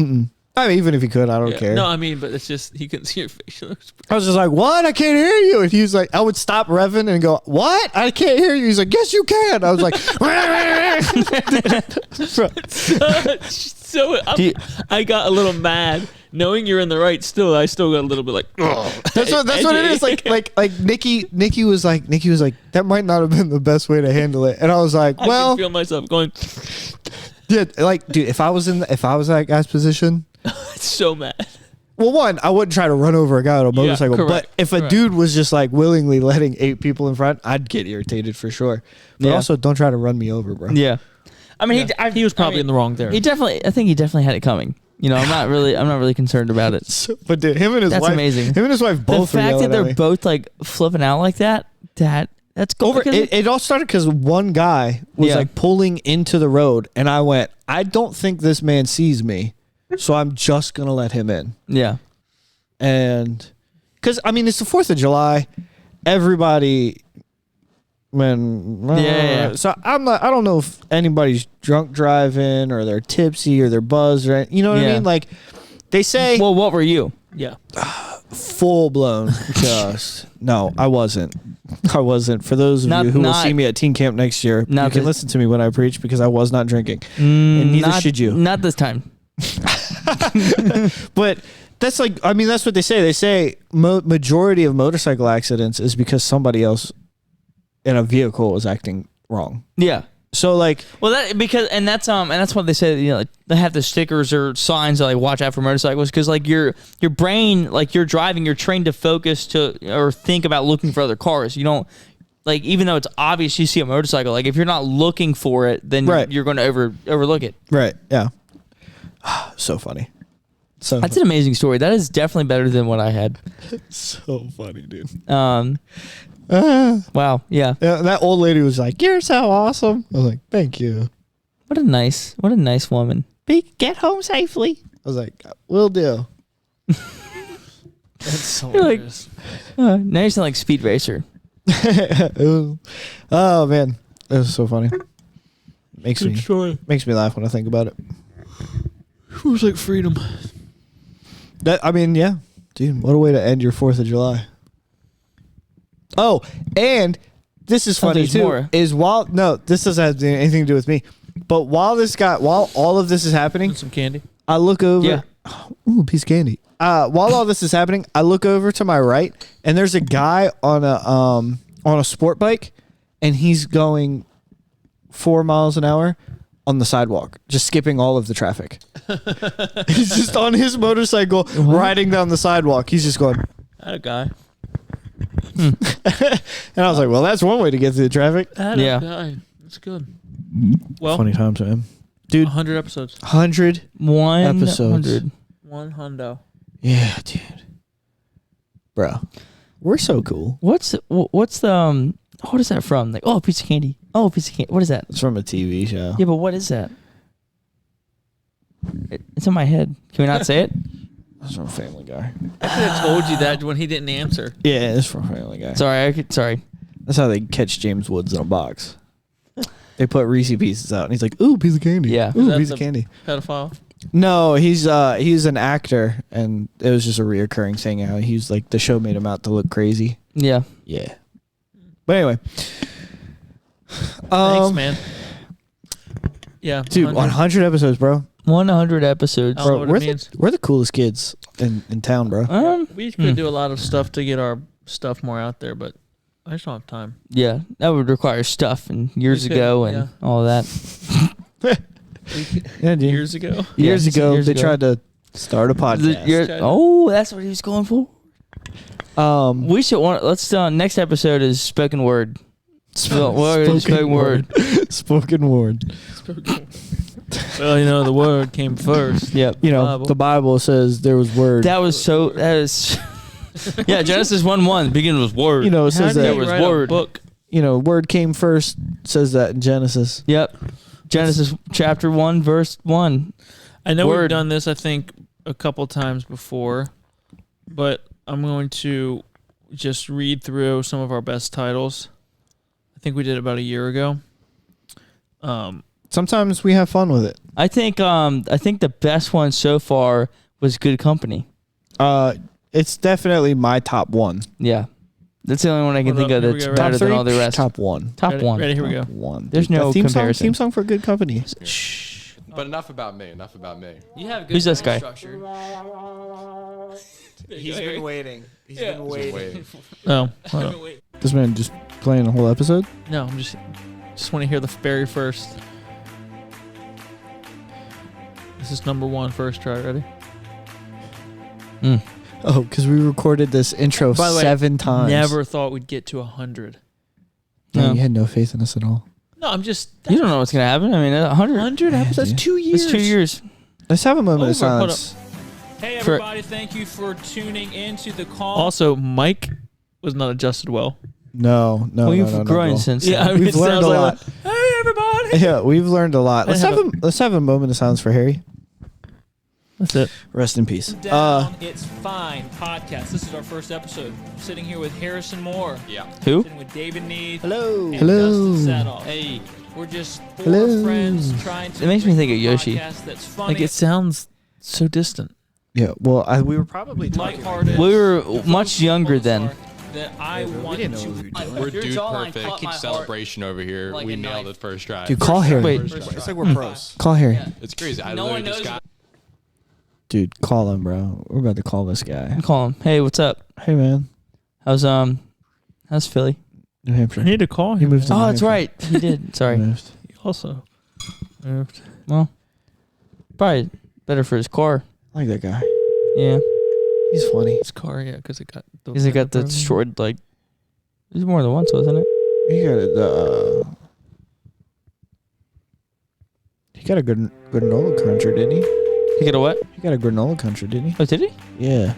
I mean, even if he could, I don't Yeah. care. No, I mean, but it's just he couldn't see your face. I was just like, what? I can't hear you. And he was like, I would stop revving and go, what? I can't hear you. He's like, yes, you can. I was like, I got a little mad knowing you're in the right. Still, I still got a little bit like. that's what it is. Like Nikki was like, that might not have been the best way to handle it. And I was like, I well, can feel myself going. yeah, like, dude, if I was that guy's position, So mad. well, one, I wouldn't try to run over a guy on a motorcycle. correct, But if a correct. dude was just like willingly letting 8 people in front, I'd get irritated for sure. But Yeah. also, don't try to run me over, bro. Yeah. I mean, He was probably in the wrong there. I think he definitely had it coming. You know, I'm not really concerned about it. But dude, him and his That's wife, amazing. Him and his wife The both were fact yelling that at they're me. both like flipping out like that's cool. Over it all started because one guy was Yeah. like pulling into the road, and I went, I don't think this man sees me, so I'm just gonna let him in. Yeah. And because I mean, it's the 4th of July, everybody. Yeah. So I don't know if anybody's drunk driving or they're tipsy or they're buzzed or you know what I Yeah. mean. Like they say, Well, what were you? Yeah. full blown. Just no, I wasn't. I wasn't. For those of Not- you who will not- see me at teen camp next year, you not can this- listen to me when I preach because I was not drinking, and neither Not- should you. Not this time. But that's like, I mean, that's what they say. They say majority of motorcycle accidents is because somebody else in a vehicle is acting wrong. Yeah. So like, Well, that's what they say. You know, like, they have the stickers or signs that like watch out for motorcycles because like your brain, like you're driving, you're trained to focus to or think about looking for other cars. You don't like even though it's obvious you see a motorcycle. Like if you're not looking for it, then Right. you're going to overlook it. right, yeah. So funny. So That's an amazing story. That is definitely better than what I had. so funny, dude. Wow. Yeah. Yeah, that old lady was like, "You're so awesome." I was like, "Thank you." What a nice woman. Get home safely. I was like, "Will do." That's so You're like- hilarious. Now you sound like Speed Racer. Oh man, it was so funny. Makes Good story. me laugh when I think about it. Feels like freedom. That I mean, yeah, dude. What a way to end your 4th of July. Oh, and this is Oh, funny there's too. more. Is this doesn't have anything to do with me, but while all of this is happening, Some candy. I look over. Yeah. Ooh, a piece of candy. While all this is happening, I look over to my right, and there's a guy on a sport bike, and he's going 4 miles an hour on the sidewalk, just skipping all of the traffic. He's just on his motorcycle riding down the sidewalk. He's just going. Had a guy. And I was like, well, that's one way to get through the traffic. Had Yeah. a guy. That's good. Well, Funny times, man. Dude, 100 episodes. 100 episodes. 100. One hundo. Yeah, dude. Bro, we're so cool. What's the what is that from? Like, oh, a piece of candy. Oh, a piece of candy. What is that? It's from a TV show. Yeah, but what is that? It's in my head. Can we not say it? It's from Family Guy. I could have told you that when he didn't answer. Yeah, it's from Family Guy. Sorry. That's how they catch James Woods in a box. They put Reese Pieces out, and he's like, "Ooh, piece of candy." Yeah. Ooh, That's piece of a- candy. Pedophile. No, he's an actor, and it was just a reoccurring thing. How he's like the show made him out to look crazy. Yeah. Yeah. But anyway, Thanks, man. Yeah, dude, 100 episodes, bro. 100 episodes. I don't know Bro, what it means. we're the coolest kids in town, bro. We could do a lot of stuff to get our stuff more out there, but I just don't have time. Yeah, that would require stuff and years We could, ago and yeah. all that. Yeah, dude. Years ago. Years Yeah, ago, years they ago. tried to start a podcast. That's what he was going for. We Let's next episode is spoken word. Spoken word. spoken word. Well, you know, the word came first. Yep. You know, Bible. the Bible says there was word. That is yeah, Genesis 1:1. Beginning was word. You know, it says How do that you was write a word. book? you know, word came first. Says that in Genesis. Yep. Genesis chapter 1 verse 1. I know we've Word. done this, I think, a couple times before, but I'm going to just read through some of our best titles. I think we did it about a year ago. Sometimes we have fun with it. I think the best one so far was Good Company. It's definitely my top one. Yeah. That's the only one I can Hold think up, of here we that's go. better Top than three, all the rest. top one. Top ready, one. Ready? Here we go. Top one. There's Dude, no that theme comparison. Theme song for Good Company. But enough about me. You have Who's this guy? He's been waiting. He's been Just waiting. Oh, hold on. This man just playing the whole episode. No, I'm just want to hear the very first. This is number one first try. Ready? Oh, because we recorded this intro By the way, 7 times. Never thought we'd get to 100. No, No. you had no faith in us at all. No, I'm just. You don't know what's gonna happen. I mean, 100. 100 episodes. dude. 2 years. It's 2 years. Let's have a moment of Over, hold silence. Hey For- everybody! Thank you for tuning into the call. Also, Mike was not adjusted well. No, We've no, grown no. since. Yeah, then. I mean, We've it learned sounds a like lot. Hey everybody! Yeah, we've learned a lot. Let's have have a moment of silence for Harry. That's it. Rest in peace. Down, it's fine podcast. This is our first episode. I'm sitting here with Harrison Moore. Yeah. Who? Sitting with David Neath. Hello. And Hello. Dustin Sadoff. Hey. We're just 4 Hello. friends trying to. It makes me bring think you of a Yoshi. podcast That's funny. Like, it sounds so distant. Yeah, well, we were probably talking. lighthearted. We were The much focus younger are then. That I want didn't know to. what we were doing. We're Your dude jawline perfect caught my heart celebration over here. like we a nailed knife. it first try. Dude, call Harry. Wait. It's like we're pros. Call Harry. It's crazy. I No literally one just knows got. Dude, call him, bro. We're about to call this guy. Call him. Hey, what's up? Hey, man. How's Philly? New Hampshire. I need to call He him. moved to Oh, New that's Hampshire. right. He did. Sorry. Moved. He also moved. Well, probably better for his car. I like that guy. Yeah. He's funny. His car, yeah, because it got. Because it got the destroyed, like, there's more than once, wasn't it? He got he got a good granola cruncher, didn't he? He got a what? He got a granola cruncher, didn't he? Oh, did he? Yeah.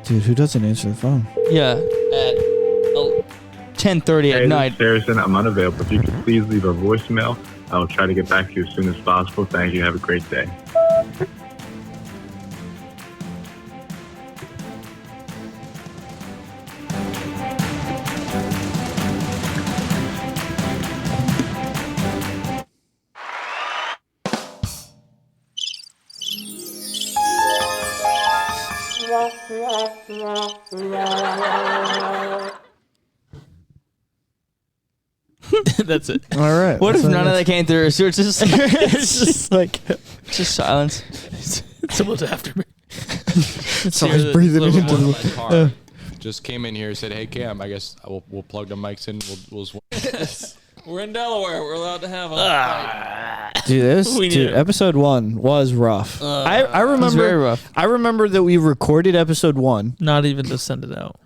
Dude, who doesn't answer the phone? Yeah. At 10:30 at night. Harrison, I'm unavailable. If you could please leave a voicemail, I will try to get back to you as soon as possible. Thank you. Have a great day. That's it. All right. What if so none of that came through? So it's just, it's just like just silence. Someone's after me. someone's breathing into the. My car just came in here, said, "Hey Cam, I guess we'll plug the mics in. We're in Delaware. We're allowed to have them. Dude, We need it. episode 1 was rough. I It's remember. very rough. I remember that we recorded episode 1. Not even to send it out.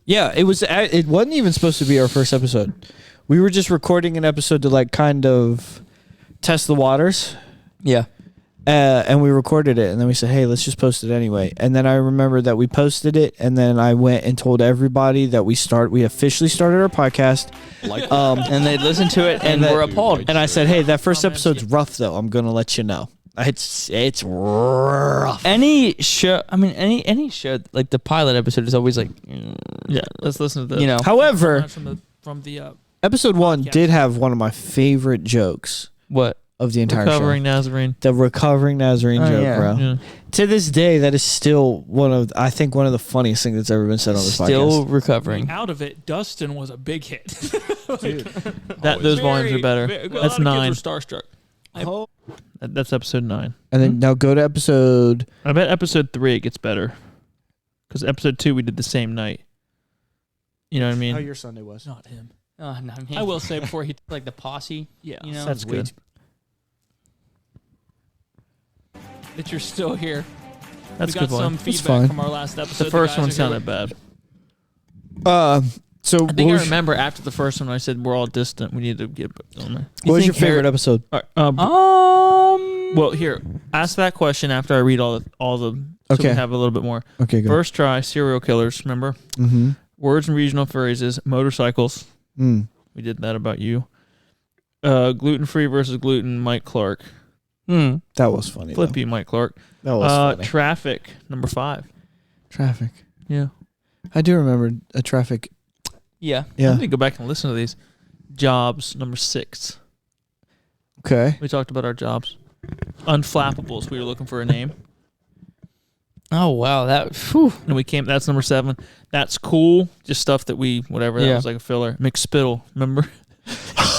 Yeah, it was. It wasn't even supposed to be our first episode. We were just recording an episode to like kind of test the waters, Yeah. and we recorded it, and then we said, "Hey, let's just post it anyway." And then I remember that we posted it, and then I went and told everybody that we officially started our podcast. Like, And they listened to it and And were that- appalled. And I said, "Hey, that first episode's rough, though. I'm gonna let you know. It's rough." Any show, I mean, any show, like the pilot episode is always like, Yeah, let's listen to this. you know. However, from the Episode 1 did have one of my favorite jokes What? of the entire Recovering show. Nazarene. The recovering Nazarene joke, yeah. bro. Yeah. To this day, that is still one of the funniest things that's ever been said on this Still podcast. recovering. Out of it, Dustin was a big hit. Those volumes are better. That's 9. Kids were starstruck. That's episode 9. And then now go to episode. I bet episode 3 it gets better. Because episode 2 we did the same night. You know what I mean? How your Sunday was. Not him. Oh, no, man. I will say before he. Like the posse. Yeah. You know? That's good. That you're still here. That's We good got some one. feedback fine. from our last episode. The first guys one are sounded here. bad. So I what think I was, remember after the first one I said we're all distant. We need to get on there. what was your think favorite episode? All right, well, here, ask that question after I read all the so Okay. we have a little bit more. Okay, go. First try, serial killers, remember? Mm-hmm. Words and regional phrases, motorcycles. Mm. We did that about you. Gluten-free versus gluten, Mike Clark. That was funny. though. Flippy, Mike Clark. That was funny. Traffic, number 5. Traffic. Yeah. I do remember a traffic. Yeah. I Yeah. need to go back and listen to these. Jobs, number 6. Okay. We talked about our jobs. Unflappables, we were looking for a name. Oh, wow. And we came, that's number 7. That's cool. Just stuff that we, whatever, that Yeah. was like a filler. McSpittle, remember?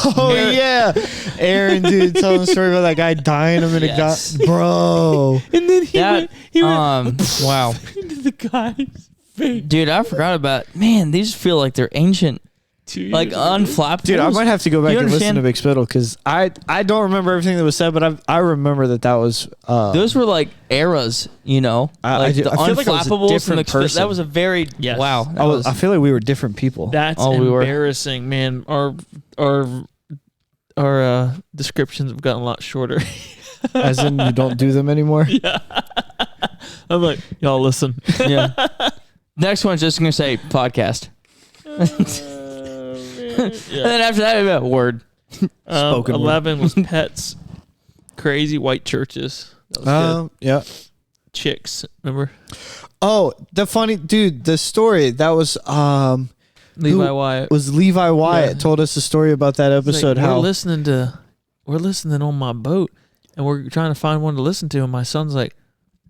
Oh yeah, Aaron, dude, telling the story about that guy dying a minute Yes. ago, bro. And then he went wow. into the guy's face. Dude, I forgot about. Man, these feel like they're ancient. 2 years Like ago. unflappable. Dude, I might have to go back You and listen to understand? Big Spittle because I don't remember everything that was said, but I remember that was. Those were like eras, you know. I feel like I was a unflappables different and person. that was a very Yes. wow. That I feel like we were different people. That's Oh, we were. embarrassing, man. Our descriptions have gotten a lot shorter. As in, you don't do them anymore. Yeah. I'm like, y'all listen. yeah. Next one's just gonna say podcast, and then after that, a word. Spoken word. 11 was pets. Crazy white churches. That was good. Yeah. Chicks, remember? Oh, the funny dude. The story that was Levi who Wyatt. was Levi Wyatt Yeah. told us the story about that It's like, episode. we're how listening on my boat, and we're trying to find one to listen to. And my son's like,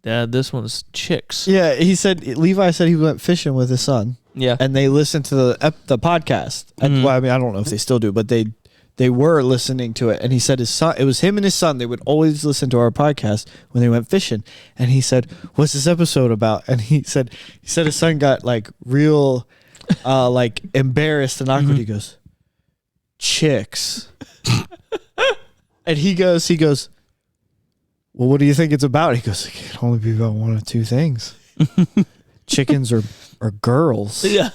"Dad, this one's chicks." yeah, he said Levi said he went fishing with his son. Yeah. And they listened to the podcast. And, well, I mean, I don't know if they still do, but they were listening to it. And he said his son, it was him and his son. They would always listen to our podcast when they went fishing. And he said, "What's this episode about?" And he said his son got like real, like embarrassed and awkward. He goes, "Chicks," and he goes, "Well, what do you think it's about?" He goes, "It can only be about one of two things: chickens or girls." Yeah.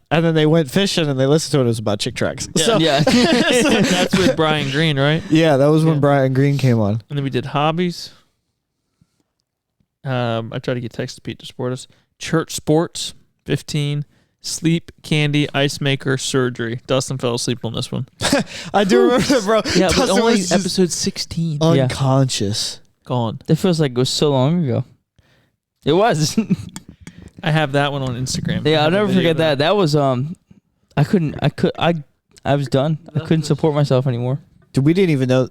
And then they went fishing and they listened to it. It was about chick tracks. Yeah. So, Yeah. That's with Brian Green, right? yeah, that was when Yeah. Brian Green came on. And then we did hobbies. I tried to get Texas Pete to support us. Church sports, 15. Sleep, candy, ice maker, surgery. Dustin fell asleep on this one. I do remember that, bro. Yeah, but Dustin only was just episode 16. unconscious. Gone. That feels like it was so long ago. It was. I have that one on Instagram. Yeah, I I'll have a never video forget of that. That was I was done. I couldn't support myself anymore. Dude, we didn't even know.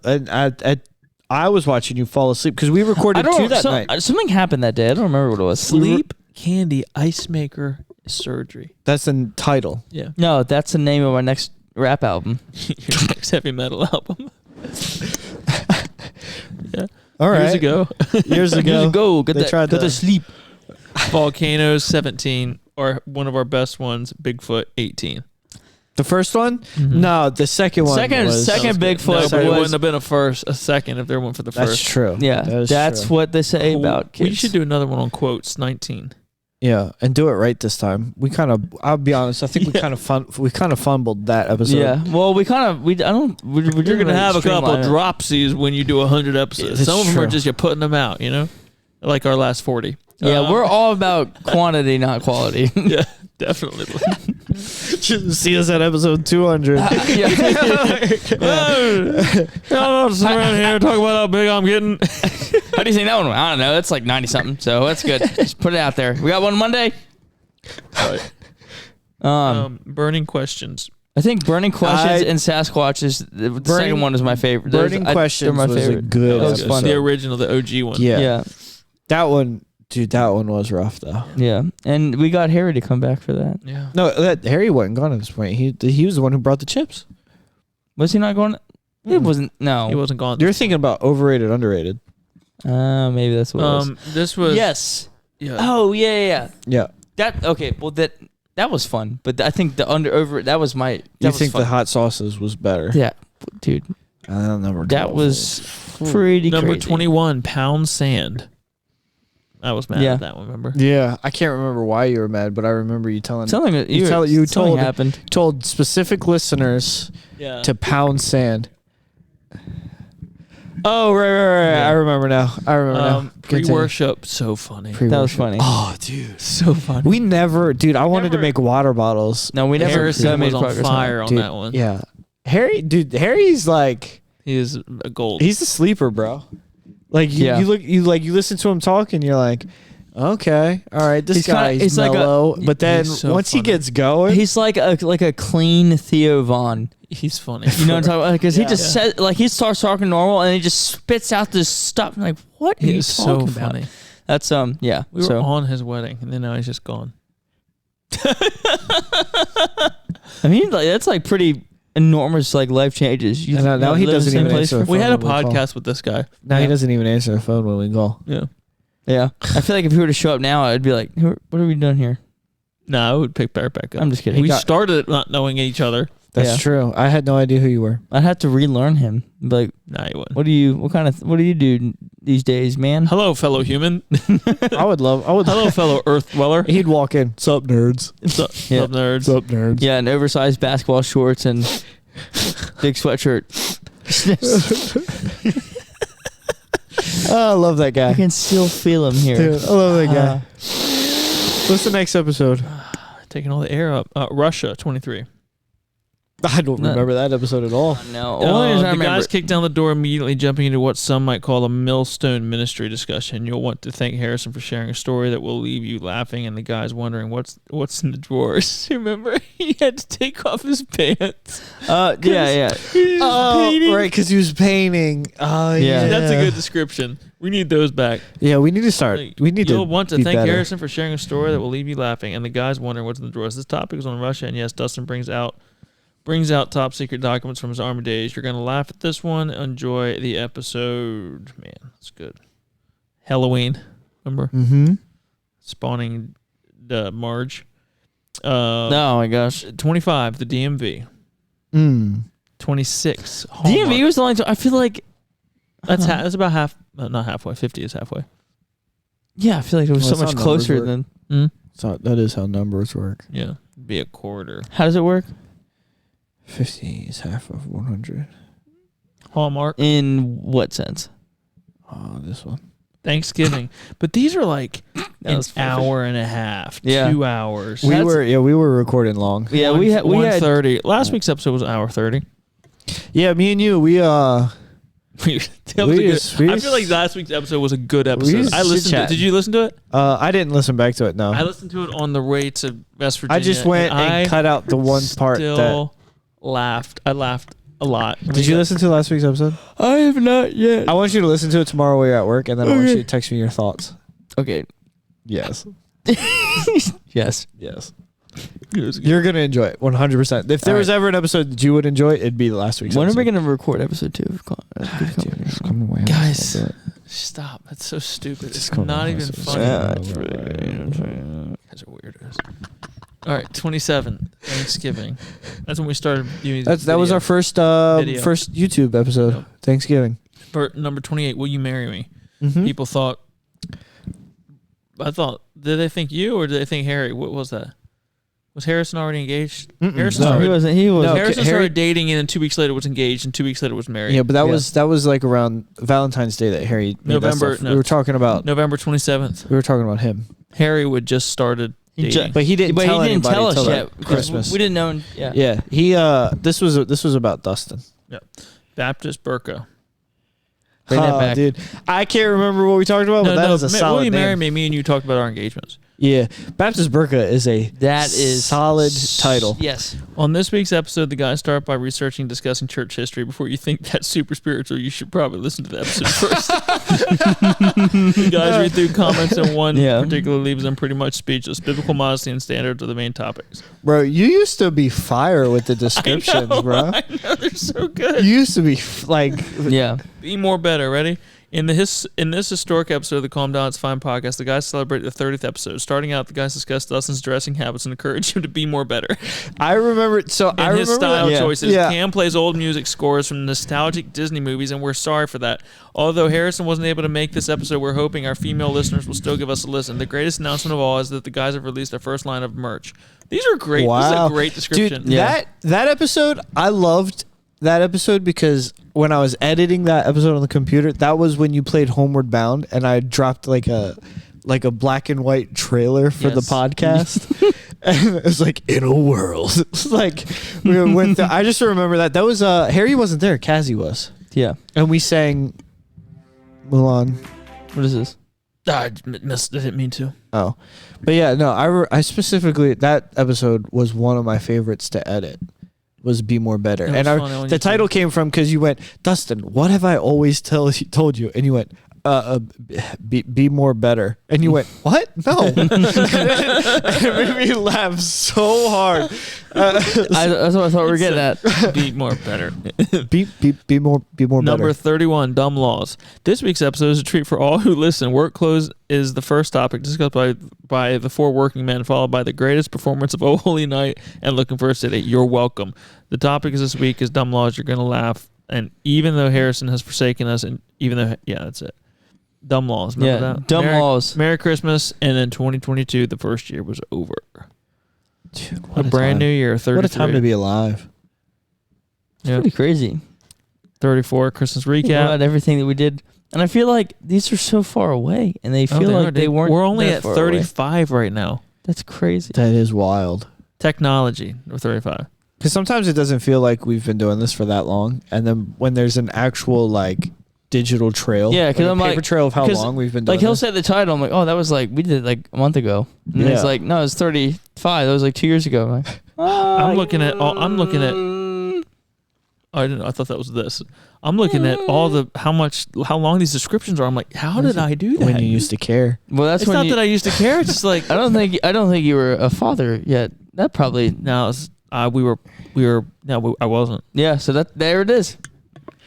I was watching you fall asleep because we recorded two that night. Something happened that day. I don't remember what it was. Sleep, candy, ice maker, surgery. That's the title. Yeah. No, that's the name of my next rap album. Your next heavy metal album. Yeah. All right. Years ago. Years ago. Years ago, they tried got to to sleep. Volcanoes, 17. Or one of our best ones, Bigfoot, 18. The first one? No, the second one. Second was, Bigfoot No, but it was. wouldn't have been a second if there went for the That's first. true. Yeah, That is that's true. what they say about kids. We should do another one on quotes, 19. Yeah, and do it right this time. We kind of. I'll be honest. I think we kind of fumbled that episode. Yeah. Well, we're You're going to have a couple dropsies when you do 100 episodes. It's Some of them are true. just you're putting them out, you know? Like our last 40. Yeah, we're all about quantity, not quality. Yeah, definitely. See us at episode 200. Y'all just around here talk about how big I'm getting. How do you think that one went? I don't know. It's like 90 something, so that's good. Just put it out there. We got one Monday. Right. Burning questions. I think Burning Questions and Sasquatch is the second one is my favorite. Burning Questions they're my was favorite. a good That was episode. fun. The original, the OG one. Yeah. Yeah. That one, dude, that one was rough though. Yeah. And we got Harry to come back for that. Yeah. No, Harry wasn't gone at this point. He was the one who brought the chips. Was he not going? It wasn't. No. He wasn't gone. You're thinking about overrated, underrated. Maybe that's what it was. This was Yes. Yeah. Oh, yeah. Yeah. That, okay. Well, that was fun. But I think the over, that was my. You think the hot sauces was better? Yeah. Dude. That was pretty number crazy. 21, Pound Sand. I was mad Yeah. at that one, remember? Yeah, I can't remember why you were mad, but I remember you telling Something you happened. told specific listeners Yeah. to pound sand. Oh, right. Yeah. I remember now. Continue. Pre-worship, so funny. That was funny. Oh, dude. So funny. We never, dude, I wanted to make water bottles. No, we never Harrison made was on progress fire on Dude, that one. Yeah. Harry's like, He is a gold. he's the sleeper, bro. Like Yeah. you listen to him talk and you're like, okay, all right, this He's kinda- guy's he's like a- mellow. but then he's so once he funny. gets going, He's like a clean Theo Von. He's funny. You know what I'm talking about? Because Yeah. he just said, like, he starts talking normal and he just spits out this stuff. I'm like, what are He you is so talking about? funny. That's, yeah. We were so, on his wedding, and then now he's just gone. I mean, like, that's like pretty enormous, like, life changes. You, And now he live in the doesn't same even place answer for- We had a phone when we call. podcast with this guy. now he doesn't even answer the phone when we call. Yeah. Yeah. I feel like if he were to show up now, I'd be like, what are we doing here? No, I would pick Bear back up. I'm just kidding. We started it not knowing each other. That's Yeah. true. I had no idea who you were. I'd have to relearn him. Be like, Nah, you wouldn't. what do you do these days, man? Hello, fellow human. I would. Hello, fellow Earth dweller. He'd walk in. Sup, nerds. Sup, Yeah. sup, nerds. Sup, nerds. Yeah, and oversized basketball shorts and big sweatshirt. Oh, I love that I guy. can still feel him here. Dude, I love that guy. Uh, What's the next episode? Taking all the air up. Russia, 23. I don't remember that episode at all. no, only reason I the remember. guys kicked down the door, immediately jumping into what some might call a millstone ministry discussion. You'll want to thank Harrison for sharing a story that will leave you laughing, and the guys wondering what's in the drawers. Remember, he had to take off his pants. Yeah. Oh, right, because he was painting. Oh, Yeah. yeah. That's a good description. We need those back. Yeah, we need to start. We need to. You'll want to be thank better. Harrison for sharing a story that will leave you laughing, and the guys wondering what's in the drawers. This topic is on Russia, and yes, Dustin brings out top secret documents from his army days. You're gonna laugh at this one. Enjoy the episode. Man, that's good. Halloween, remember? Mm-hmm. Spawning the Marge. Oh my gosh, 25, the DMV. 26, Hallmark. DMV was the only time I feel like. That's about half. Not halfway. 50 is halfway. Yeah, I feel like it was Well, so that's much how closer numbers than. So that is how numbers work. Yeah, be a quarter. How does it work? 50 is half of 100. Hallmark. In what sense? Oh, this one. Thanksgiving, but these are like an was perfect. hour and a half, Yeah. 2 hours. We were recording long. Yeah, we had 1:30. Last week's episode was an hour 30. Yeah, me and you, we That was a good- we I feel like last week's episode was a good episode. I listened to it. chit-chat. Did you listen to it? I didn't listen back to it. No, I listened to it on the way to West Virginia. I just went and I cut out the one part that. still laughed. I laughed a lot. Did you listen to last week's episode? I have not yet. I want you to listen to it tomorrow while you're at work, and then I want you to text me your thoughts. Okay. Yes. Yes. Yes. You're gonna enjoy it 100%. If there All was ever an episode that you would enjoy, it'd be last week's. When are episode. we gonna record episode 2 of Come away, Guys, I'll do it. stop. That's so stupid. It's come not on, even it's- funny. Yeah, it's really. Guys are weirdos. All right, 27, Thanksgiving. That's when we started doing. That was our first Video. first YouTube episode. Yep. Thanksgiving. Number 28. Will you marry me? Mhm. People thought. Did they think you or did they think Harry? What was that? Was Harrison already engaged? Harrison No. started. He wasn't. He was. No, Harrison Harry- started dating, and then 2 weeks later was engaged, and 2 weeks later was married. Yeah, but that was like around Valentine's Day that Harry made November- that stuff. no. We were talking about November 27th. we were talking about him, Harry would just started dating. but he didn't tell anybody tell us till yet. like 'cause Christmas. We didn't know. Yeah. Yeah, he this was about Dustin. Yeah. Baptist Burko. Bring that back. Dude. I can't remember what we talked about, but that was a Will solid you marry name. me? Me and you talked about our engagements. Yeah, Baptist Burqa is That is solid title. Yes. On this week's episode, the guys start by researching and discussing church history. Before you think that's super spiritual, you should probably listen to the episode first. The guys read through comments, and one particular leaves them pretty much speechless. Biblical modesty and standards are the main topics. Bro, you used to be fire with the descriptions, bro. I know, they're so good. You used to be Be more better. Ready? In this historic episode of the Calm Down It's Fine podcast, the guys celebrate the 30th episode. Starting out, the guys discuss Dustin's dressing habits and encourage him to be more better. I remember. So and I his remember style that. choices. Yeah. Cam plays old music scores from nostalgic Disney movies, and we're sorry for that. Although Harrison wasn't able to make this episode, we're hoping our female listeners will still give us a listen. The greatest announcement of all is that the guys have released their first line of merch. These are great. Wow. This is a great description. Dude, that episode, I loved that episode because when I was editing that episode on the computer, that was when you played Homeward Bound, and I dropped like a black and white trailer for the podcast. And it was like, in a world. It's like we went I just remember that. That was Harry wasn't there, Cassie was. Yeah. And we sang Mulan. What is this? I didn't mean to. Oh. But yeah, no, I specifically, that episode was one of my favorites to edit. Was Be More Better. It was And funny when the you title came from because you went, Dustin, what have I always told you? And you went, be more better. And you went, what? No. It made me laugh so hard. That's what I thought we were getting at. Be more better. Be more Number better. 31, dumb laws. This week's episode is a treat for all who listen. Work clothes is the first topic discussed by the four working men, followed by the greatest performance of Oh Holy Night and Looking for a City. You're welcome. The topic is this week is dumb laws. You're going to laugh. And even though Harrison has forsaken us, and even though, that's it. Dumb laws. Remember that? Dumb laws. Merry Christmas. And then 2022, the first year was over. Dude, a brand new year, 33. What a time to be alive. It's pretty crazy. 34, Christmas recap. Think about everything that we did. And I feel like these are so far away, and they feel like they weren't. We're only that at far 35 right now. That's crazy. That is wild. Technology, we're 35. Because sometimes it doesn't feel like we've been doing this for that long. And then when there's an actual, digital trail. Yeah, because I'm a paper like trail of how long we've been doing he'll this. say the title. I'm like, oh, that was we did it a month ago. And then it's like, no, it's 35. That was 2 years ago. I'm like, I'm looking at. Oh, I didn't. I thought that was this. I'm looking at how long these descriptions are. I'm like, how did I do that? When you used to care. Well, that's it's when not that I used to care. It's just like I don't think you were a father yet. That probably no. I wasn't. Yeah. So there it is.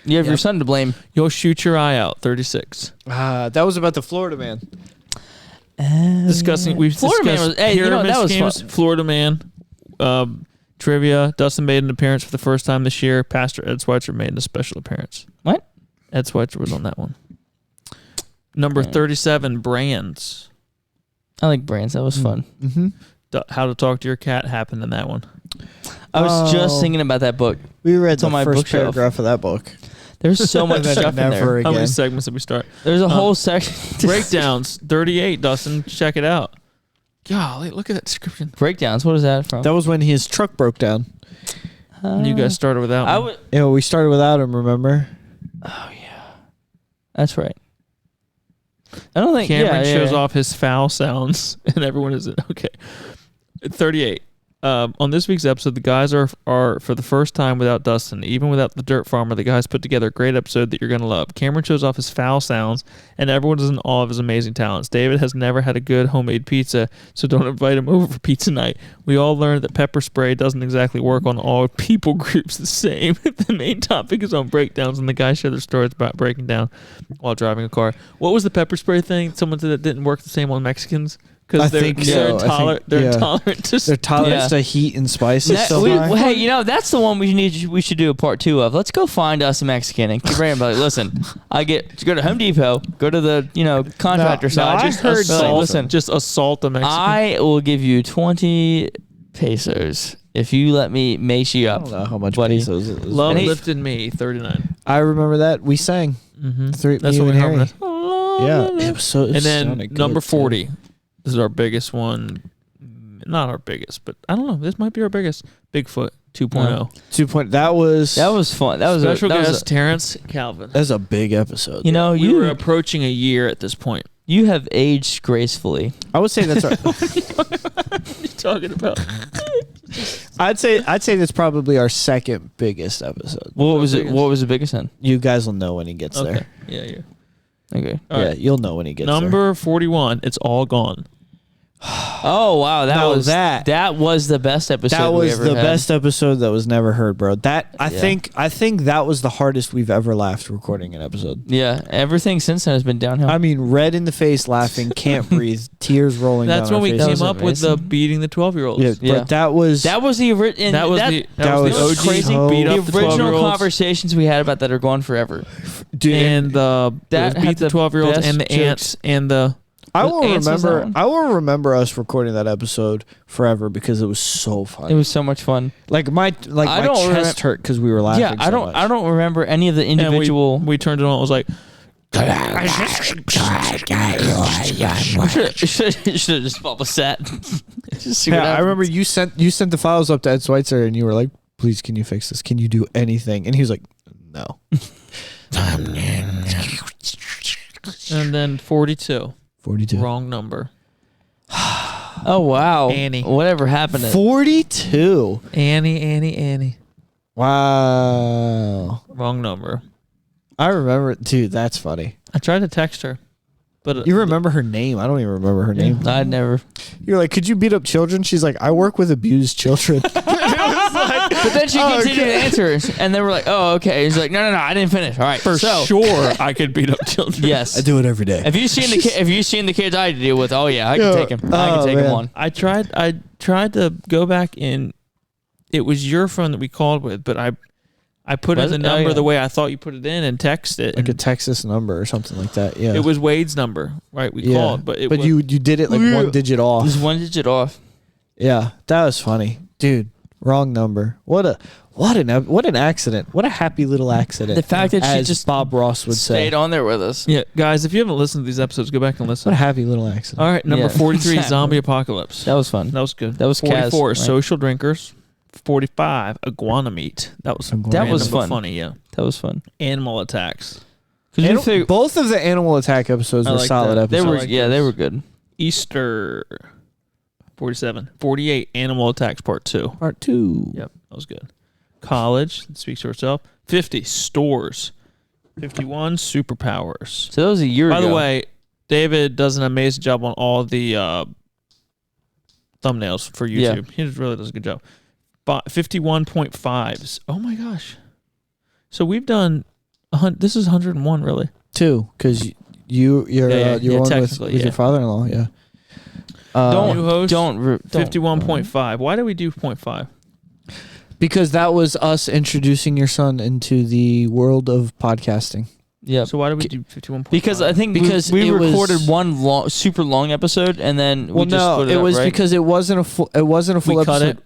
You have your son to blame. You'll shoot your eye out. 36. That was about the Florida man. Discussing. We've Florida Man discussed was. Hey, that was schemes, fun. Florida Man. Trivia. Dustin made an appearance for the first time this year. Pastor Ed Schweitzer made a special appearance. What? Ed Schweitzer was on that one. Number 37, brands. I like brands. That was fun. Mm-hmm. How to Talk to Your Cat happened in that one. I was just thinking about that book. We read It's on the my first bookshelf. paragraph of that book. There's so much And then stuff in there. never How many again. segments did we start? There's a whole section. Breakdowns. 38, Dustin. Check it out. Golly, look at that description. Breakdowns. What is that from? That was when his truck broke down. And you guys started without me. I would. Yeah, we started without him, remember? Oh yeah, that's right. I don't think Cameron yeah, shows yeah. off his foul sounds, and everyone is okay. 38. On this week's episode, the guys are for the first time without Dustin. Even without the Dirt Farmer, the guys put together a great episode that you're going to love. Cameron shows off his foul sounds, and everyone is in awe of his amazing talents. David has never had a good homemade pizza, so don't invite him over for pizza night. We all learned that pepper spray doesn't exactly work on all people groups the same. The main topic is on breakdowns, and the guys share their stories about breaking down while driving a car. What was the pepper spray thing? Someone said it didn't work the same on Mexicans? Because they're intolerant. They're intolerant to they're tolerant to heat and spices. So high. Hey, that's the one we should do a part 2 of. Let's go find us a Mexican and keep like, listen, go to Home Depot, go to the contractor side. Just assault a Mexican. I will give you 20 pesos if you let me mace you up. I don't know how much buddy. pesos it is. Love lifted me, 39. I remember that. We sang. Mm-hmm. That's me what and we Harry. harmonized. Yeah. It was so, And then sounded number good, 40. too. This is our biggest one. Not our biggest, but I don't know. This might be our biggest. Bigfoot 2.0. 2.0. That was fun. That was Special guest Terrence Calvin. That's a big episode. You know, we were approaching a year at this point. You have aged gracefully. I would say that's our, What are you talking about? I'd say that's probably our second biggest episode. What was it? What was the biggest one? You guys will know when he gets Okay. there. Yeah. Okay. All Yeah, right. you'll know when he gets there. Number 41. It's all gone. Oh wow, Now that was the best episode. That we was ever the had. best episode that was never heard, bro. That I Yeah. think that was the hardest we've ever laughed recording an episode. Yeah, everything since then has been downhill. I mean, red in the face, laughing, can't breathe, tears rolling That's down when our we faces. came up with the beating the 12-year-olds. Yeah, Yeah. but that was the That was the That was OG crazy. beat The up the original 12-year-olds. conversations we had about that are gone forever. dude. And That that had beat the the 12-year-olds best and the ants jokes. and the I will Ants was that remember. one? I will remember us recording that episode forever because it was so fun. It was so much fun. my I don't chest hurt because we were laughing. Yeah, I so don't. much. I don't remember any of the and individual. we turned it on. It was like should have just Bubba sat. Just see what Yeah, I happens. remember you sent the files up to Ed Schweitzer and you were like, "Please, can you fix this? Can you do anything?" And he was like, "No." and then 42. 42. Wrong number. Oh wow, Annie. Whatever happened? 42. Annie. Wow. Wrong number. I remember, dude. That's funny. I tried to text her, but You remember her name? I don't even remember her name. I'd never. You're like, "Could you beat up children?" She's like, "I work with abused children." But then she Oh, continued okay. to answer, and they were like, "Oh, okay." He's like, "No, I didn't finish." All right, for so, sure I could beat up children. Yes, I do it every day. Have you seen the kids I had to deal with? Oh yeah, I can Yeah. take him. I can Oh, take him man. on. I tried to go back in. It was your phone that we called with, but I put in Was the it? Oh, number yeah. the way I thought you put it in and text it. Like a and Texas number or something like that. Yeah. it was Wade's number, right? We called, but it was, you did it like one digit off. Just one digit off. Yeah, that was funny, dude. Wrong number. What an accident. What a happy little accident. The fact that she as just Bob Ross would say. Stayed on there with us. Yeah, guys, if you haven't listened to these episodes, go back and listen. What a happy little accident. All right, number Yeah, 43, exactly. Zombie Apocalypse. That was fun. That was good. That was Kaz, 44, right? Social Drinkers. 45, Iguana Meat. That was That was random but fun. funny, yeah. That was fun. Animal Attacks. Both of the animal attack episodes I were like solid that. They episodes. were they were good. Easter. 47. 48, Animal Attacks Part 2. Part 2. Yep, that was good. College, it speaks for itself. 50, Stores. 51, Superpowers. So that was a year By ago. the way, David does an amazing job on all the thumbnails for YouTube. He really does a good job. 51.5s. Oh my gosh. So we've done, this is 101 really. 2, because you're Yeah, one with technically, your yeah. father-in-law. Yeah. New host, don't 51.5. Why do we do 0.5? Because that was us introducing your son into the world of podcasting. Yeah. So why do we do 51.5? Because I think Because we it was- recorded one super long episode and then we Well, just no, split it up, was right? because it wasn't a full. It wasn't a full We cut episode.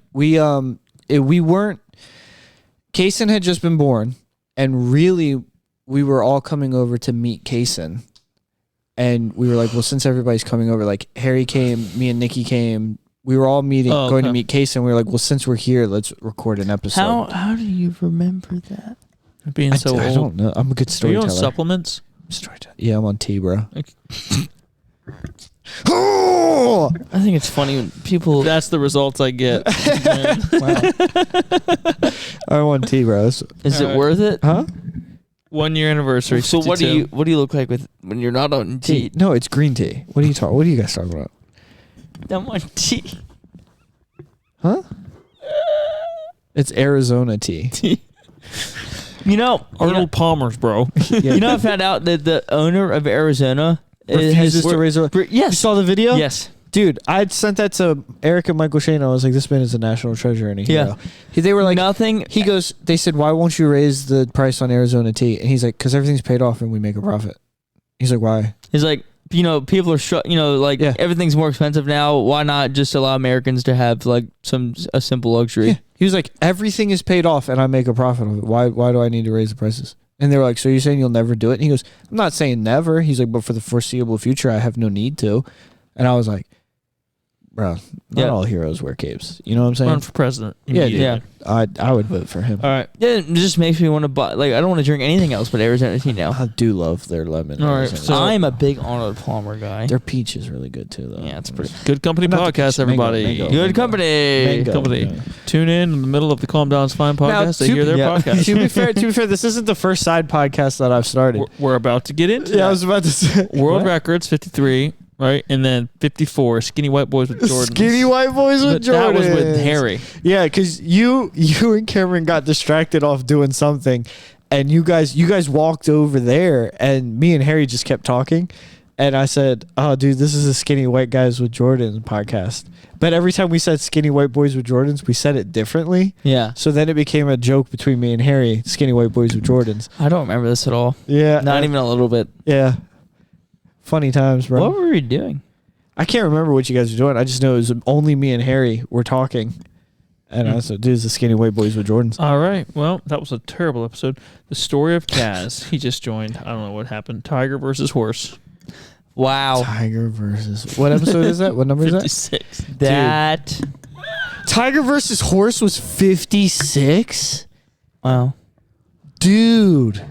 it? We weren't. Kaysen had just been born, and really, we were all coming over to meet Kaysen, and we were like, well, since everybody's coming over, like Harry came, me and Nikki came. We were all meeting, Oh, going to okay. meet Kaysen. We were like, well, since we're here, let's record an episode. How do you remember that? Being I, so I old. don't know. I'm a good Are you storyteller. on supplements? Storyteller. Yeah, I'm on T, bro. I think it's funny when people. That's the results I get. I'm on T, bro. Is it Alright. worth it? Huh? 1 year anniversary. So what do 52. you look like with when you're not on tea? No, it's green tea. What are you talking? What are you guys talking about? I'm on tea. Huh? It's Arizona tea. You know, Arnold Palmer's, bro. you know, I found out that the owner of Arizona Refuses to raise a. You Yes. saw the video? Yes. Dude, I sent that to Eric and Michael Shane. I was like, this man is a national treasure and a Yeah. hero. They were like, Nothing. he goes, they said, why won't you raise the price on Arizona tea? And he's like, because everything's paid off and we make a profit. He's like, why? He's like, people are like Yeah. everything's more expensive now. Why not just allow Americans to have like a simple luxury? Yeah. He was like, everything is paid off and I make a profit of it. Why do I need to raise the prices? And they were like, so you're saying you'll never do it? And he goes, I'm not saying never. He's like, but for the foreseeable future, I have no need to. And I was like, bro, not all heroes wear capes. You know what I'm saying? Run for president. Yeah, dude. Yeah. I would vote for him. All right. Yeah, it just makes me want to buy. Like, I don't want to drink anything else but Arizona tea now. I do love their lemon. All right, Arizona. so- I'm a big Arnold Palmer guy. Their peach is really good too, though. Yeah, it's pretty Good company Not the podcast, peach, mango, everybody. mango. good company. Mango. Company. Yeah. Tune in the middle of the Calm Down's Fine podcast to hear their podcast. to be fair, this isn't the first side podcast that I've started. We're about to get into Yeah, I that. was about to say World What? records 53, right? And then 54, skinny white boys with Jordans. Skinny white boys with Jordans. That was with Harry. Yeah, because you and Cameron got distracted off doing something, and you guys walked over there, and me and Harry just kept talking, and I said, "Oh, dude, this is a skinny white guys with Jordans podcast." But every time we said skinny white boys with Jordans, we said it differently. Yeah. So then it became a joke between me and Harry, skinny white boys with Jordans. I don't remember this at all. Yeah, Not even a little bit. Yeah, funny times, bro. What were we doing? I can't remember what you guys were doing. I just know it was only me and Harry were talking. And I said, dude, it's the skinny white boys with Jordans. All right. Well, that was a terrible episode. The story of Kaz. He just joined. I don't know what happened. Tiger versus horse. Wow. Tiger versus... What episode is that? What number is that? 56. That. Tiger versus horse was 56? Wow. Dude.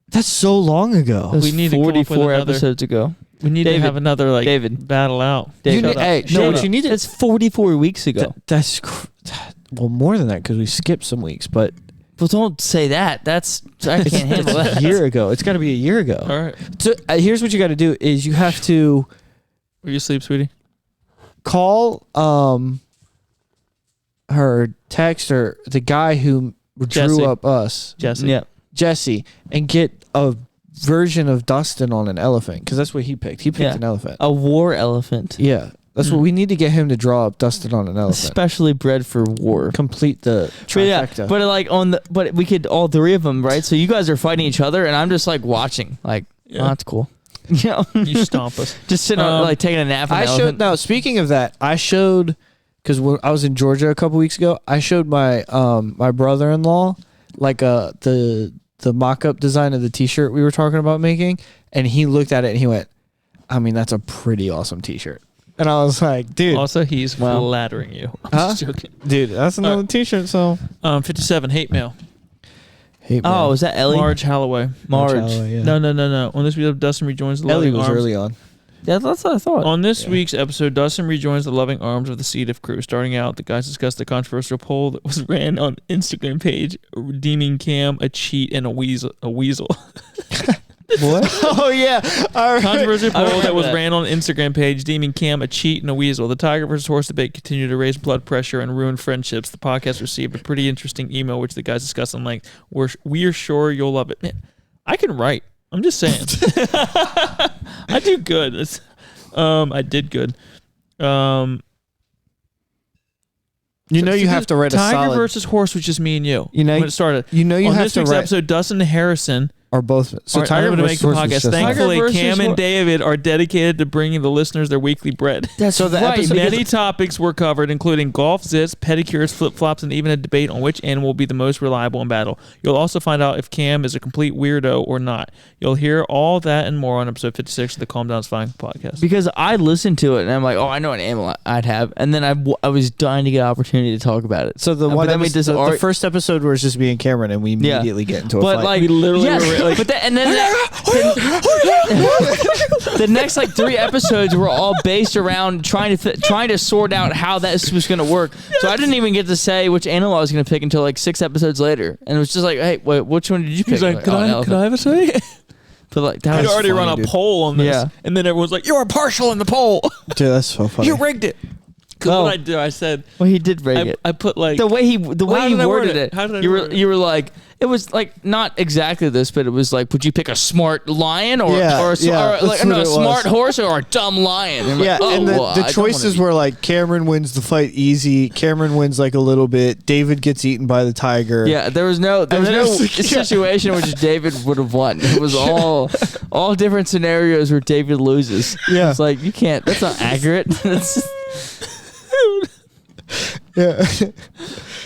That's so long ago. That was We need to come up with 44 another- episodes ago. We need David. to have another David. battle out. David. Hey, Shut no, what up. you need to... It's 44 weeks ago. Well, more than that because we skipped some weeks, but... Well, don't say that. I can't handle It's that. a year ago. It's got to be a year ago. All right. So here's what you got to do is you have to Are you asleep, sweetie? call her, text her, the guy who Jesse. drew up us, Jesse. Yeah. Jesse, and get a version of Dustin on an elephant because that's what he picked. He picked Yeah. an elephant. A war elephant. Yeah, that's what we need to get him to draw up Dustin on an elephant. Especially bred for war. Complete the But yeah, trifecta. but like but we could all three of them, right? So you guys are fighting each other, and I'm just like watching, like, Yeah. oh, that's cool. You know, You stomp us. just sitting on, like taking a nap. On I the showed. elephant. Now, speaking of that, I showed because when I was in Georgia a couple weeks ago. I showed my my brother-in-law like the mock-up design of the T-shirt we were talking about making, and he looked at it and he went, "I mean, that's a pretty awesome T-shirt." And I was like, "Dude, Also, he's Wow. flattering you. I'm Huh? just joking. dude, that's another T-shirt." So, 57, hate mail. hey, Oh, is that Ellie? Marge Holloway. Marge. yeah. No. On this week, Dustin rejoins the Ellie Loving was Arms. early on. Yeah, that's what I thought. On this week's episode, Dustin rejoins the loving arms of the Sea Diff crew. Starting out, the guys discussed the controversial poll that was ran on Instagram page, deeming Cam a cheat and a weasel. What? Oh yeah, all right. Controversial poll that remember was that. ran on Instagram page, deeming Cam a cheat and a weasel. The Tiger versus horse debate continued to raise blood pressure and ruin friendships. The podcast received a pretty interesting email, which the guys discussed. I'm like, we're sure you'll love it. Man, I can write. I'm just saying. I do good. I did good. You know, you have to write a Tiger solid. versus horse, which is me and you. You know- when it started. you know, you on have this to week's write. episode, Dustin and Harrison Or both. So are Tiger unable to make versus the horse was podcast. just Thankfully, Tiger versus Cam and Hor- David are dedicated to bringing the listeners their weekly bread. That's So the right. episode- because- Many topics were covered, including golf, zits, pedicures, flip-flops, and even a debate on which animal will be the most reliable in battle. You'll also find out if Cam is a complete weirdo or not. You'll hear all that and more on episode 56 of the Calm Down's Fine podcast. because I listened to it and I'm like, oh, I know an animal I'd have, and then I was dying to get an opportunity to talk about it. So the But one then we episode, just the ar- first episode where it's just me and Cameron, and we immediately get into a but fight. like We literally yes, were like- but then and then the next like 3 episodes were all based around trying to sort out how that was going to work. So I didn't even get to say which animal I was going to pick until like 6 episodes later, and it was just like, hey, wait, which one did you pick? He's like, "Oh, could an I elephant." have a say? But like that I'd was already funny, run a dude. poll on this, Yeah. and then everyone's like, "You're partial in the poll. dude, that's so funny. You rigged it." Because Oh. what I do, I said, Well, he did break it. I put like The way he How he did I word worded it? it, How did I you word were it? you were like, it was like not exactly this, but it was like, would you pick a smart lion or Yeah, or, yeah, or like that's no, what a it smart was. horse or a dumb lion? And I'm Yeah, like, oh, and well, I the don't choices wanna were like Cameron wins the fight easy. Cameron wins like a little bit. David gets eaten by the tiger. be- Yeah, there was no And then it's like, yeah. situation in which David would have won. It was all different scenarios where David loses. Yeah. It's like you can't. That's not accurate. That's yeah.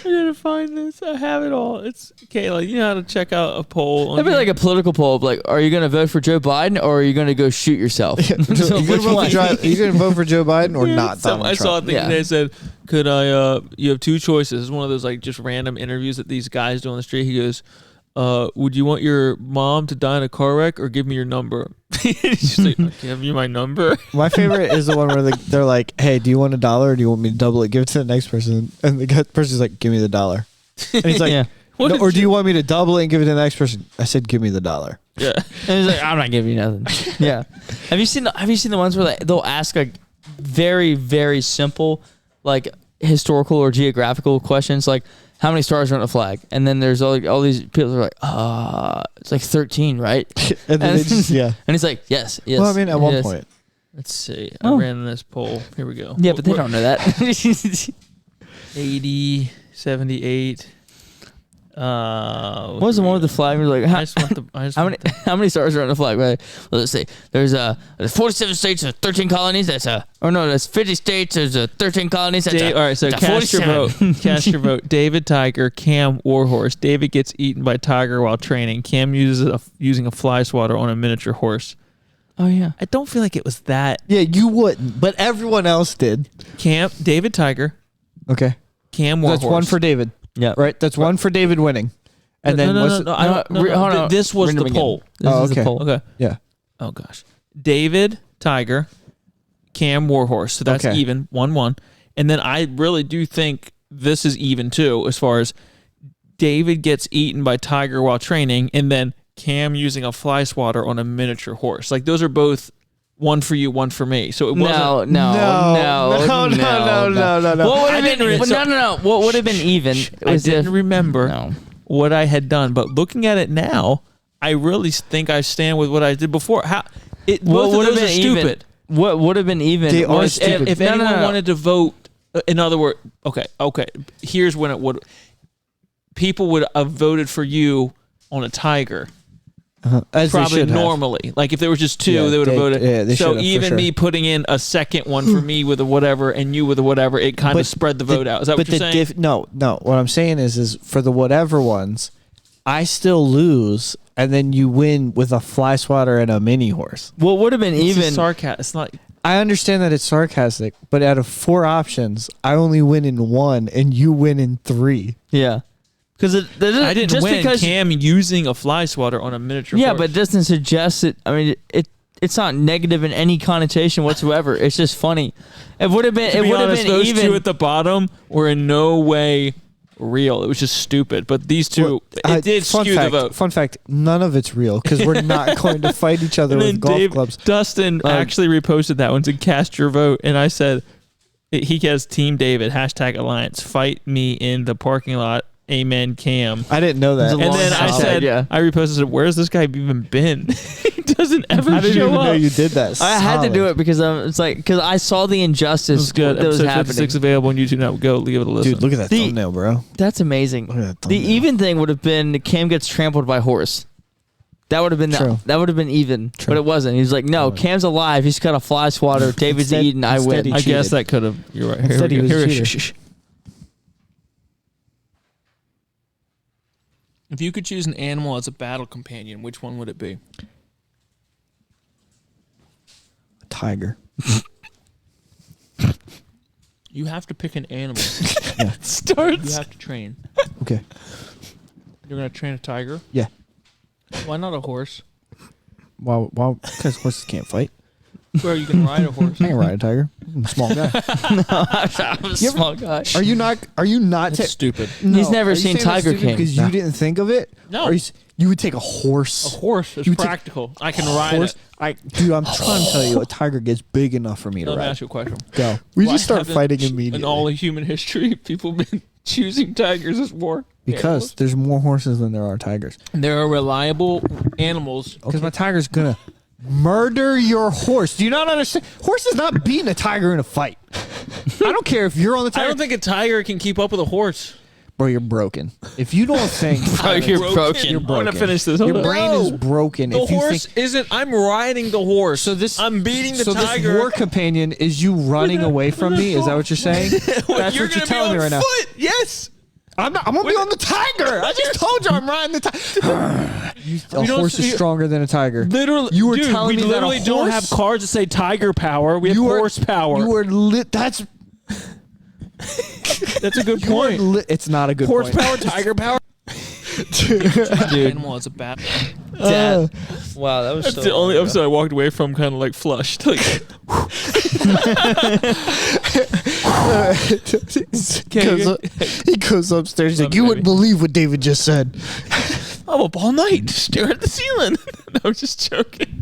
I gotta find this. I have it all. It's Kayla. You know how to check out a poll. On That'd be here? like a political poll. Like, are you going to vote for Joe Biden or are you going to go shoot yourself? Are you gonna vote for Joe Biden or not? Donald I saw a Trump? thing today that said, "Could I? You have two choices." It's one of those like just random interviews that these guys do on the street. He goes, "Would you want your mom to die in a car wreck or give me your number?" He's just like, "I'll give you my number." My favorite is the one where they're like, "Hey, do you want $1 or do you want me to double it? Give it to the next person." And the person's like, "Give me $1." And he's like, Yeah. "No, or do you want me to double it and give it to the next person?" I said, "Give me $1." Yeah. And he's like, I'm not giving you nothing. Yeah. Have you seen the ones where they'll ask like very, very simple, like historical or geographical questions, like how many stars are on a flag? And then there's all these people who are like, it's like 13, right? And then they just, yeah. And he's like, yes. Well, I mean, at one yes. point. Let's see. Oh. I ran this poll. Here we go. Yeah, but they don't know that. 80, 78. What was the one with the flag? We're like, how many stars are on the flag? Right? Well, let's see. There's 47 states, there's 13 colonies. That's 50 states, there's 13 colonies. All right, so cast your vote. Cast your vote. David Tiger, Cam Warhorse. David gets eaten by tiger while training. Cam using a fly swatter on a miniature horse. Oh yeah. I don't feel like it was that. Yeah, you wouldn't, but everyone else did. David Tiger. Okay. Cam Warhorse. That's one for David. Yeah. Right. That's one for David winning. And then hold on. This was the poll. Oh, okay. Okay. Yeah. Oh gosh. David Tiger, Cam Warhorse. So that's Okay. even 1-1. And then I really do think this is even too, as far as David gets eaten by tiger while training, and then Cam using a fly swatter on a miniature horse. Like those are both one for you, one for me. So it wasn't. No. What would have been? No. What would have been even? I didn't remember what I had done, but looking at it now, I really think I stand with what I did before. Both of those are stupid. What would have been even? They are was stupid. If anyone wanted to vote, in other words, okay. Here's when it would. People would have voted for you on a tiger. As probably they should have. normally. Like if there was just two, Yeah, they would have voted. they so should have, for even sure. me putting in a second one for me with a whatever and you with a whatever, it kind of spread the vote out. Is that what you're saying? No. What I'm saying is for the whatever ones, I still lose, and then you win with a fly swatter and a mini horse. What would have been even? Sarcasm. It's not. I understand that it's sarcastic, but out of 4 options, I only win in 1, and you win in 3. Yeah. Because I didn't just win. because Cam using a fly swatter on a miniature. Yeah, horse. but it doesn't suggest it. I mean, it's not negative in any connotation whatsoever. It's just funny. It would have been. To It be would have honest, been those even. two at the bottom were in no way real. It was just stupid. But these two, it did skew the vote. Fun fact: none of it's real because we're not going to fight each other And with then golf clubs. Dustin actually reposted that one to cast your vote, and I said he has Team David #Alliance. Fight me in the parking lot. Amen, Cam. I didn't know that. And then I said, I reposted, where's this guy even been? He doesn't ever I didn't show even up. know you did that. I had to do it because it's like because I saw the injustice It was good. that was Episode happening. 56 available on YouTube now. Go leave it a listen. Dude, look at that thumbnail, bro. That's amazing. Look at that The thumbnail. even thing would have been Cam gets trampled by horse. That would have been True. that would have been even, but it wasn't. He's like, no, Cam's alive. He's got a fly swatter. David's Instead- eaten. I instead win. he I guess cheated. that could have. You're right. Here Instead we he go. was a Here, cheater. shh, shh, shh. If you could choose an animal as a battle companion, which one would it be? Tiger. You have to pick an animal. Yeah. You have to train. Okay. You're going to train a tiger? Yeah. Why not a horse? Well, because horses can't fight. Bro, you can ride a horse. I can ride a tiger. I'm a small guy. I'm a small guy. Are you not? That's stupid. He's never Are you seen saying that's Tiger stupid King. because No. you didn't think of it. No. Or you would take a horse. A horse is You take practical. I can ride horse. it. Dude, I'm trying to tell you, a tiger gets big enough for me to Let me ride. ask you a question. Go. We Why just start haven't fighting immediately. In all of human history, people have been choosing tigers as war because animals. there's more horses than there are tigers. There are reliable animals. Because my tiger's gonna murder your horse. Do you not understand? Horse is not beating a tiger in a fight. I don't care if you're on the I tiger. don't think a tiger can keep up with a horse. Bro, you're broken. If you don't think, Bro, you're broken. You're I want to broken. finish this. Your Hold on. brain is broken. The if you horse think, isn't. I'm riding the horse. so this, I'm beating the so tiger. this war companion is you running away from me. Is that what you're saying? That's you're what you're gonna telling be me on right now. foot. Yes. I'm gonna be on the tiger. I just told you I'm riding the tiger. A horse is stronger than a tiger. Literally, you were dude, telling we me that literally a don't horse- have cars that say tiger power. We have horsepower. You were lit. That's That's a good point. It's not a good Horsepower, point. tiger power. Dude. Animal is a bad. Dad. Wow, that was That's so the only long ago. episode I walked away from kind of like flushed. Like, He goes upstairs. He's like, you wouldn't believe what David just said. I'm up all night staring at the ceiling. No, I'm just joking.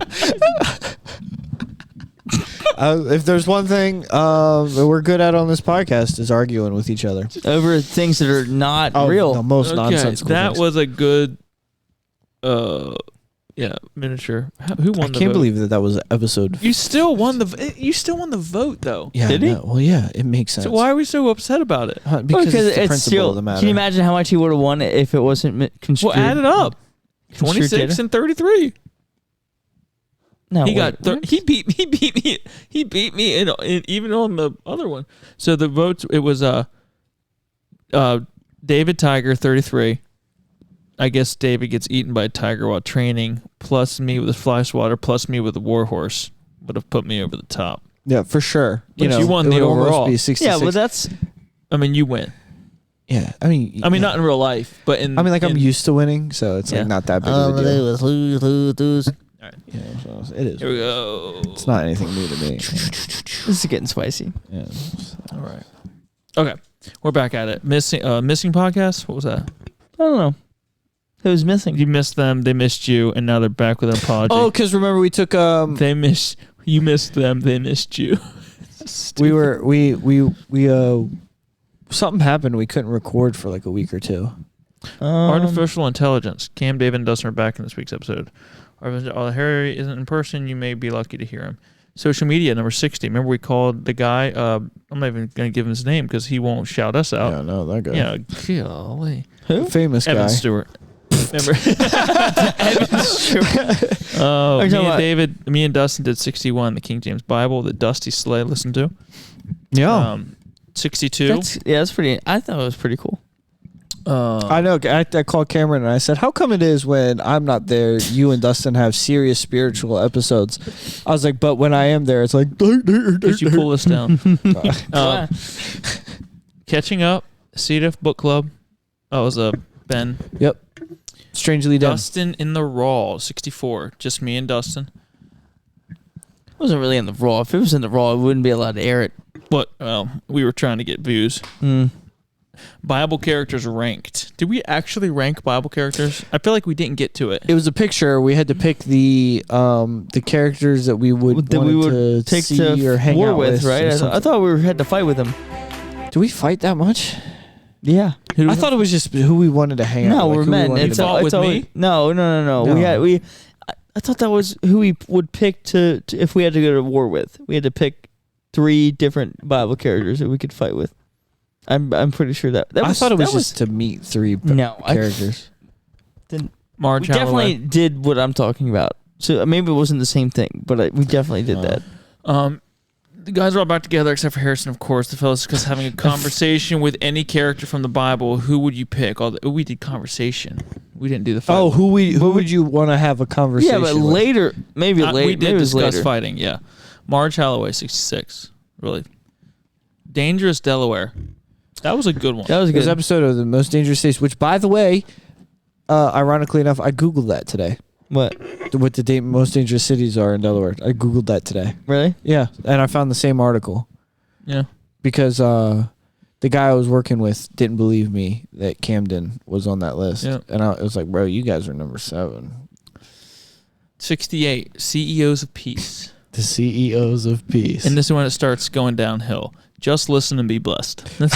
If there's one thing that we're good at on this podcast is arguing with each other over things that are not Oh, real. the most nonsensical That things. was a good, miniature. Who won? I can't believe that was episode. You still won the. You still won the vote though. Yeah, Did he? no, well, yeah, it makes sense. So why are we so upset about it? Because it's the principle still. of the matter. Can you imagine how much he would have won if it wasn't construed? Well, add it up. construed 26 data? and 33. No, he wait, got. what? He beat me. He beat me in even on the other one. So the votes. It was David Tiger 33. I guess David gets eaten by a tiger while training, plus me with a fly swatter, plus me with a war horse would have put me over the top. Yeah, for sure. But you won it the would almost overall. Be 66. Yeah, but that's. I mean, you win. Yeah, I mean, not in real life, but in. I mean, like I'm in- used to winning, so it's like not that big of a deal. lose. All right. Yeah, so it is. Here we go. It's not anything new to me. This is getting spicy. Yeah. All right. Okay, we're back at it. Missing podcast. What was that? I don't know. It was missing. You missed them. They missed you, and now they're back with an apology. Oh, because remember we took They missed you. Missed them. They missed you. Something happened. We couldn't record for like a week or two. Artificial intelligence. Cam, David, and Dustin are back in this week's episode. Although Harry isn't in person, you may be lucky to hear him. Social media, number 60. Remember we called the guy, I'm not even going to give him his name because he won't shout us out. Yeah, no, that guy. Yeah, golly. Who? Famous Evan guy. Stewart. Remember? Evan Stewart. Oh, Are you me talking and about- David, me and Dustin did 61, the King James Bible that Dusty Slay listened to. Yeah. 62. That's pretty. I thought it was pretty cool. I know. I called Cameron and I said, "How come it is when I'm not there, you and Dustin have serious spiritual episodes?" I was like, "But when I am there, it's like." Did you pull us down? Catching up, CDF Book Club. Oh, it was Ben. Yep. Strangely done. Dustin in the Raw, 64. Just me and Dustin. It wasn't really in the raw. If it was in the raw, I wouldn't be allowed to air it. But we were trying to get views. Bible characters ranked. Did we actually rank Bible characters? I feel like we didn't get to it. It was a picture. We had to pick the characters that we would to take see to or hang war out with, right? I thought we had to fight with them. Do we fight that much? Yeah. I thought it was just who we wanted to hang out No, with. we're who we men. wanted It's to- all, with me? No. No. I thought that was who we would pick to if we had to go to war with. We had to pick 3 different Bible characters that we could fight with. I'm pretty sure that I was. thought it was that just to meet 3 characters. Marge We Holloway. definitely did what I'm talking about. So maybe it wasn't the same thing, but we definitely did that. The guys are all back together except for Harrison, of course. The fellas just having a conversation with any character from the Bible. Who would you pick? We did conversation. We didn't do the fight. Oh, who would you want to have a conversation? Yeah, but with? later, maybe later. We did maybe it was discuss later. fighting. Yeah, Marge Holloway, 66. Really dangerous Delaware. That was a good one. That was a It was good an episode of the most dangerous states. Which, by the way, ironically enough, I googled that today. What? What the most dangerous cities are in Delaware. I googled that today. Really? Yeah, and I found the same article. Yeah. Because the guy I was working with didn't believe me that Camden was on that list. Yeah. And I was like, bro, you guys are number 7. 68. CEOs of Peace. The CEOs of Peace. And this is when it starts going downhill. Just listen and be blessed. That's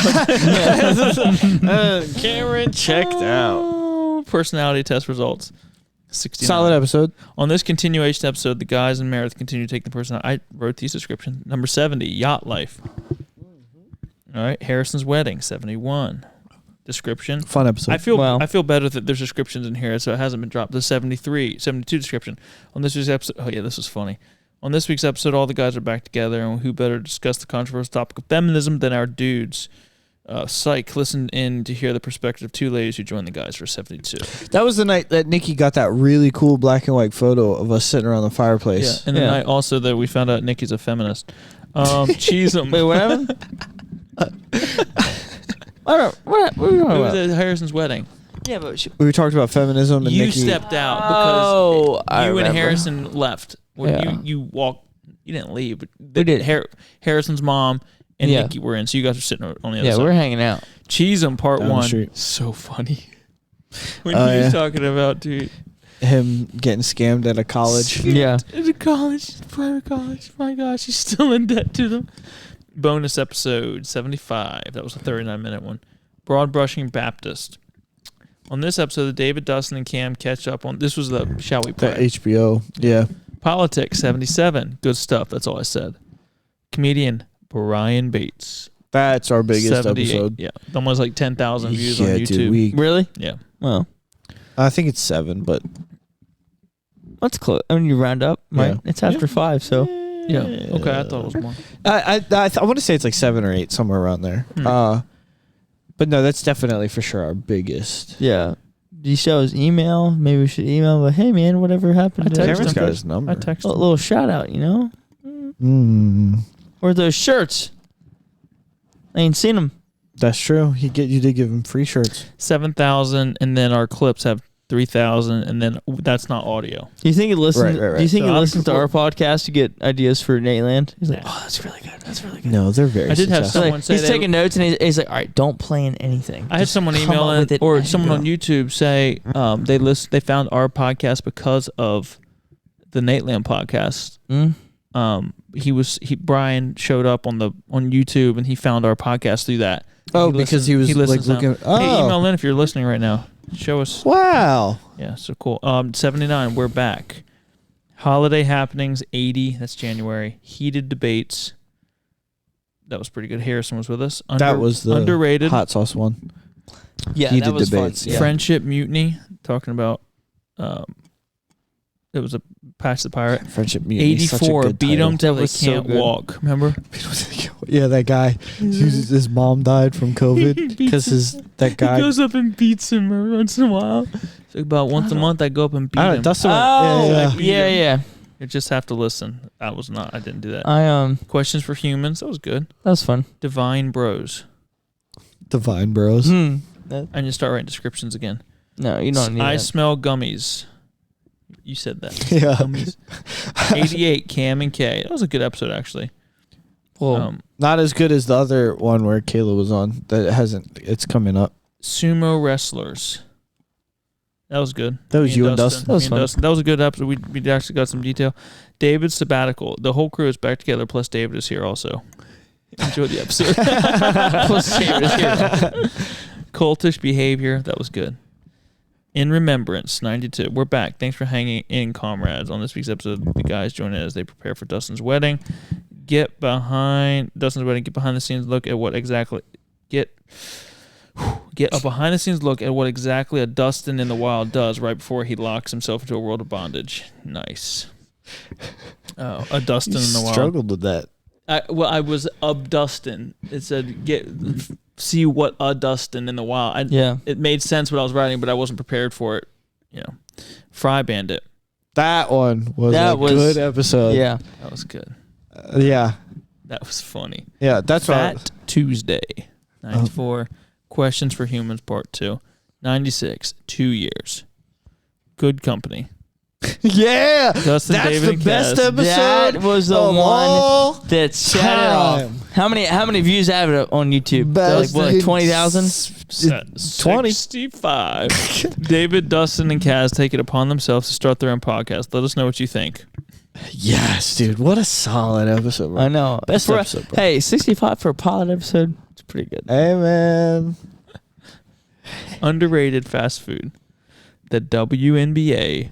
Cameron checked out. Personality test results. 69. Solid episode. On this continuation episode, the guys and Meredith continue to take the personality. I wrote these descriptions. Number 70, yacht life. All right, Harrison's wedding, 71. Description. Fun episode. I feel better that there's descriptions in here, so it hasn't been dropped. The 72 description. On this week's episode, oh yeah, this was funny. On this week's episode, all the guys are back together, and who better to discuss the controversial topic of feminism than our dudes? Psych, listen in to hear the perspective of two ladies who joined the guys for 72. That was the night that Nikki got that really cool black and white photo of us sitting around the Yeah, fireplace. and the night also that we found out Nikki's a feminist. Cheesem. Wait, what happened? What are you talking It was about? at Harrison's wedding. Yeah, but We talked about feminism and You Nikki. stepped out because I you and remember. Harrison left. When Yeah. you walked, you didn't leave, but We did. Harrison's mom and Yeah. Nikki were in, so you guys were sitting on the other Yeah, side. we're hanging out. Cheesem part Down the 1. street. So funny. When Oh, he was yeah. talking about, dude. Him getting scammed at a college. Yeah. At a college, private college. My gosh, he's still in debt to them. Bonus episode 75. That was a 39-minute one. Broad Brushing Baptist. On this episode, David, Dustin, and Cam catch up on. This was the Shall We The Play? HBO. Yeah. Politics 77. Good stuff. That's all I said. Comedian Brian Bates. That's our biggest 78. episode. Yeah, almost like 10,000 views on YouTube. Dude, we, Really? Yeah. Well, I think it's 7, but that's close. I mean, you round up, right? Yeah. It's after 5, so. Yeah. Okay, I thought it was more. I want to say it's like 7 or 8, somewhere around there. But no, that's definitely for sure our biggest. Yeah. Do you show his email? Maybe we should email him, but hey, man, whatever happened to Cameron's us? got his number. I texted A little shout out, you know? Mm, Or those shirts. I ain't seen them. that's true. You did give him free shirts. 7,000, and then our clips have 3,000, and then that's not audio. Do you think he listens? Right. Do you think So he I'm listens to our podcast to get ideas for Nateland? He's like, Yeah. oh, that's really good. That's really good. No, they're very I did have successful. someone say He's they- taking notes and he's like, all right, don't plan anything. I had Just someone come email up in, with it or as you someone go." on YouTube say they found our podcast because of the Nateland podcast. Brian showed up on YouTube and he found our podcast through that. Oh, because he was like listens now. looking. Hey, Oh, email in if you're listening right now. Show us. wow. Yeah, so cool. 79, we're back. Holiday happenings 80. That's January. Heated debates. That was pretty good. Harrison was with us. That was the underrated. hot sauce one. Yeah, Heated that was debates, fun. yeah. Friendship mutiny. Talking about. It was a Patch the Pirate. Friendship Mutiny. Such a 84. good Beat them title. till That they was so can't good. walk. Remember? Yeah, that guy. His mom died from COVID because that guy. He goes up and beats him every once in a while. So about once a month, I go up and beat I don't know, him. Dustin. Oh, yeah. yeah, yeah. You just have to listen. I didn't do that. I Questions for humans. That was good. that was fun. Divine Bros. Divine Bros. Hmm. I need to start writing descriptions again. No, you don't need I that. smell gummies. You said that. Yeah. Gummies. 88, Cam and Kay. That was a good episode, actually. Well, Not as good as the other one where Kayla was on. That hasn't. It's coming up. Sumo wrestlers. That was good. That was Me you and Dustin. That was Me and fun. Dustin. That was a good episode. We actually got some detail. David's sabbatical. The whole crew is back together, plus David is here also. Enjoy the episode. plus David is here. Cultish behavior. That was good. In Remembrance, 92. We're back. Thanks for hanging in, comrades. On this week's episode, the guys join in as they prepare for Dustin's wedding. Get behind Dustin's wedding. Get behind the scenes look at what exactly get a behind the scenes look at what exactly a Dustin in the wild does right before he locks himself into a world of bondage. Nice. Oh, a Dustin You in the wild. struggled with that. I was up Dustin. It said see what a Dustin in the wild. Yeah. It made sense what I was writing, but I wasn't prepared for it. You know, Fry Bandit. That one was That a was- good episode. Yeah. That was good. Yeah. That was funny. Yeah. That's Fat what. Tuesday. 94. Questions for Humans Part 2. 96. 2 years. Good Company. Yeah. Dustin, That's David, the and best Kaz. episode. That was the of one all that set it time. off. How many views have it on YouTube? Best Like in 20,000? 20. 65. David, Dustin, and Kaz take it upon themselves to start their own podcast. Let us know what you think. Yes, dude. What a solid episode, bro. I know. Best For- episode, bro. Hey, 65 for a pilot episode. It's pretty good. Hey, man. Underrated fast food. The WNBA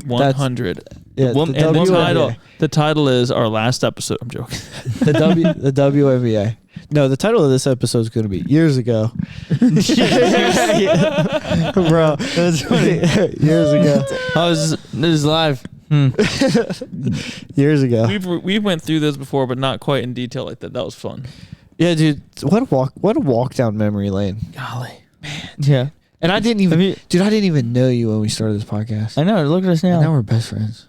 100. Yeah, One- the And the WNBA. title is our last episode. I'm joking. The WNBA. No, the title of this episode is going to be Years Ago. Bro. That's funny. Years ago. This is live. Years ago. We went through this before, but not quite in detail like that. That was fun. Yeah, dude. What a walk down memory lane. Golly. Yeah. And I didn't even, dude. I didn't even know you when we started this podcast. I know. Look at us now. And now we're best friends.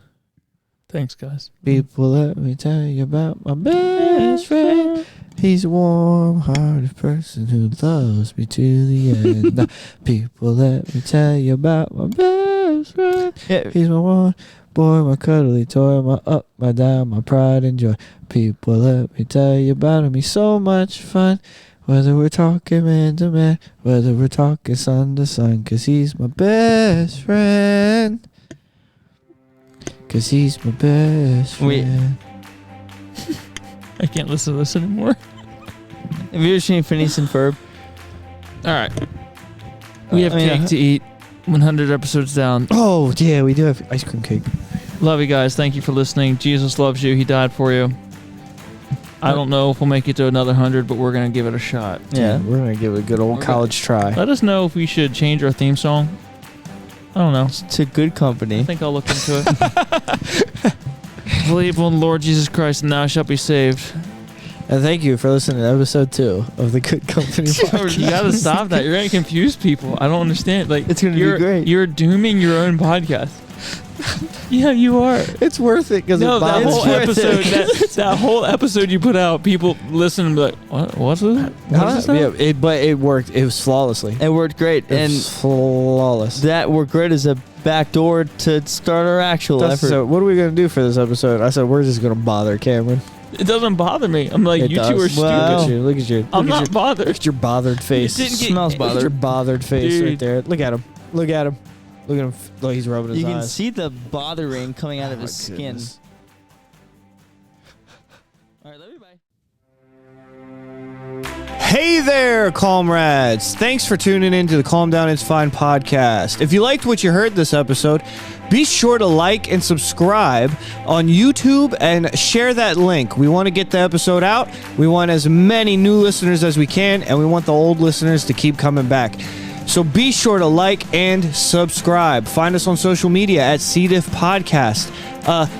Thanks, guys. People, let me tell you about my best friend. He's a warm-hearted person who loves me to the end. Now, people, let me tell you about my best friend. Yeah. He's my one boy, my cuddly toy, my up, my down, my pride and joy. People, let me tell you about him. He's so much fun. Whether we're talking man to man, whether we're talking sun to sun, 'cause he's my best friend. 'Cause he's my best friend. I can't listen to this anymore. Have you ever seen Phineas and Ferb? All right. We have cake to eat. 100 episodes down. Oh, yeah, we do have ice cream cake. Love you guys. Thank you for listening. Jesus loves you. He died for you. I don't know if we'll make it to another 100, but we're going to give it a shot. Yeah. We're going to give it a good old college try. Let us know if we should change our theme song. I don't know. It's a good company. I think I'll look into it. Believe on the Lord Jesus Christ and thou shalt be saved. And thank you for listening to episode 2 of the Good Company podcast. You gotta stop that. You're gonna confuse people. I don't understand. Like, it's gonna be great. You're dooming your own podcast. Yeah, you are. It's worth it because no, that whole episode, that whole episode you put out, people listen and be like, "What? What's this? What is this?" Yeah, but it worked. It was flawlessly. It worked great, It was flawless. that worked great as a backdoor to start our actual effort. So, what are we gonna do for this episode? I said we're just gonna bother Cameron. It doesn't bother me. I'm like, It you does. two are stupid. Look at you. Look at you. I'm Look at not bothered. Look at your bothered face. didn't get- Smells Look at your bothered. bothered face Dude. right there. Look at him. Look at him. Look at him. Look, he's rubbing his You can eyes. see the bothering coming out of Oh, his my skin. goodness. All right, love you, bye. Hey there, comrades. Thanks for tuning in to the Calm Down It's Fine podcast. If you liked what you heard this episode, be sure to like and subscribe on YouTube and share that link. We want to get the episode out. We want as many new listeners as we can, and we want the old listeners to keep coming back. So be sure to like and subscribe. Find us on social media at CDiff Podcast.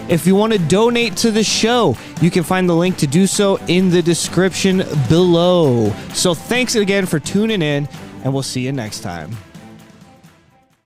If you want to donate to the show, you can find the link to do so in the description below. So thanks again for tuning in, and we'll see you next time.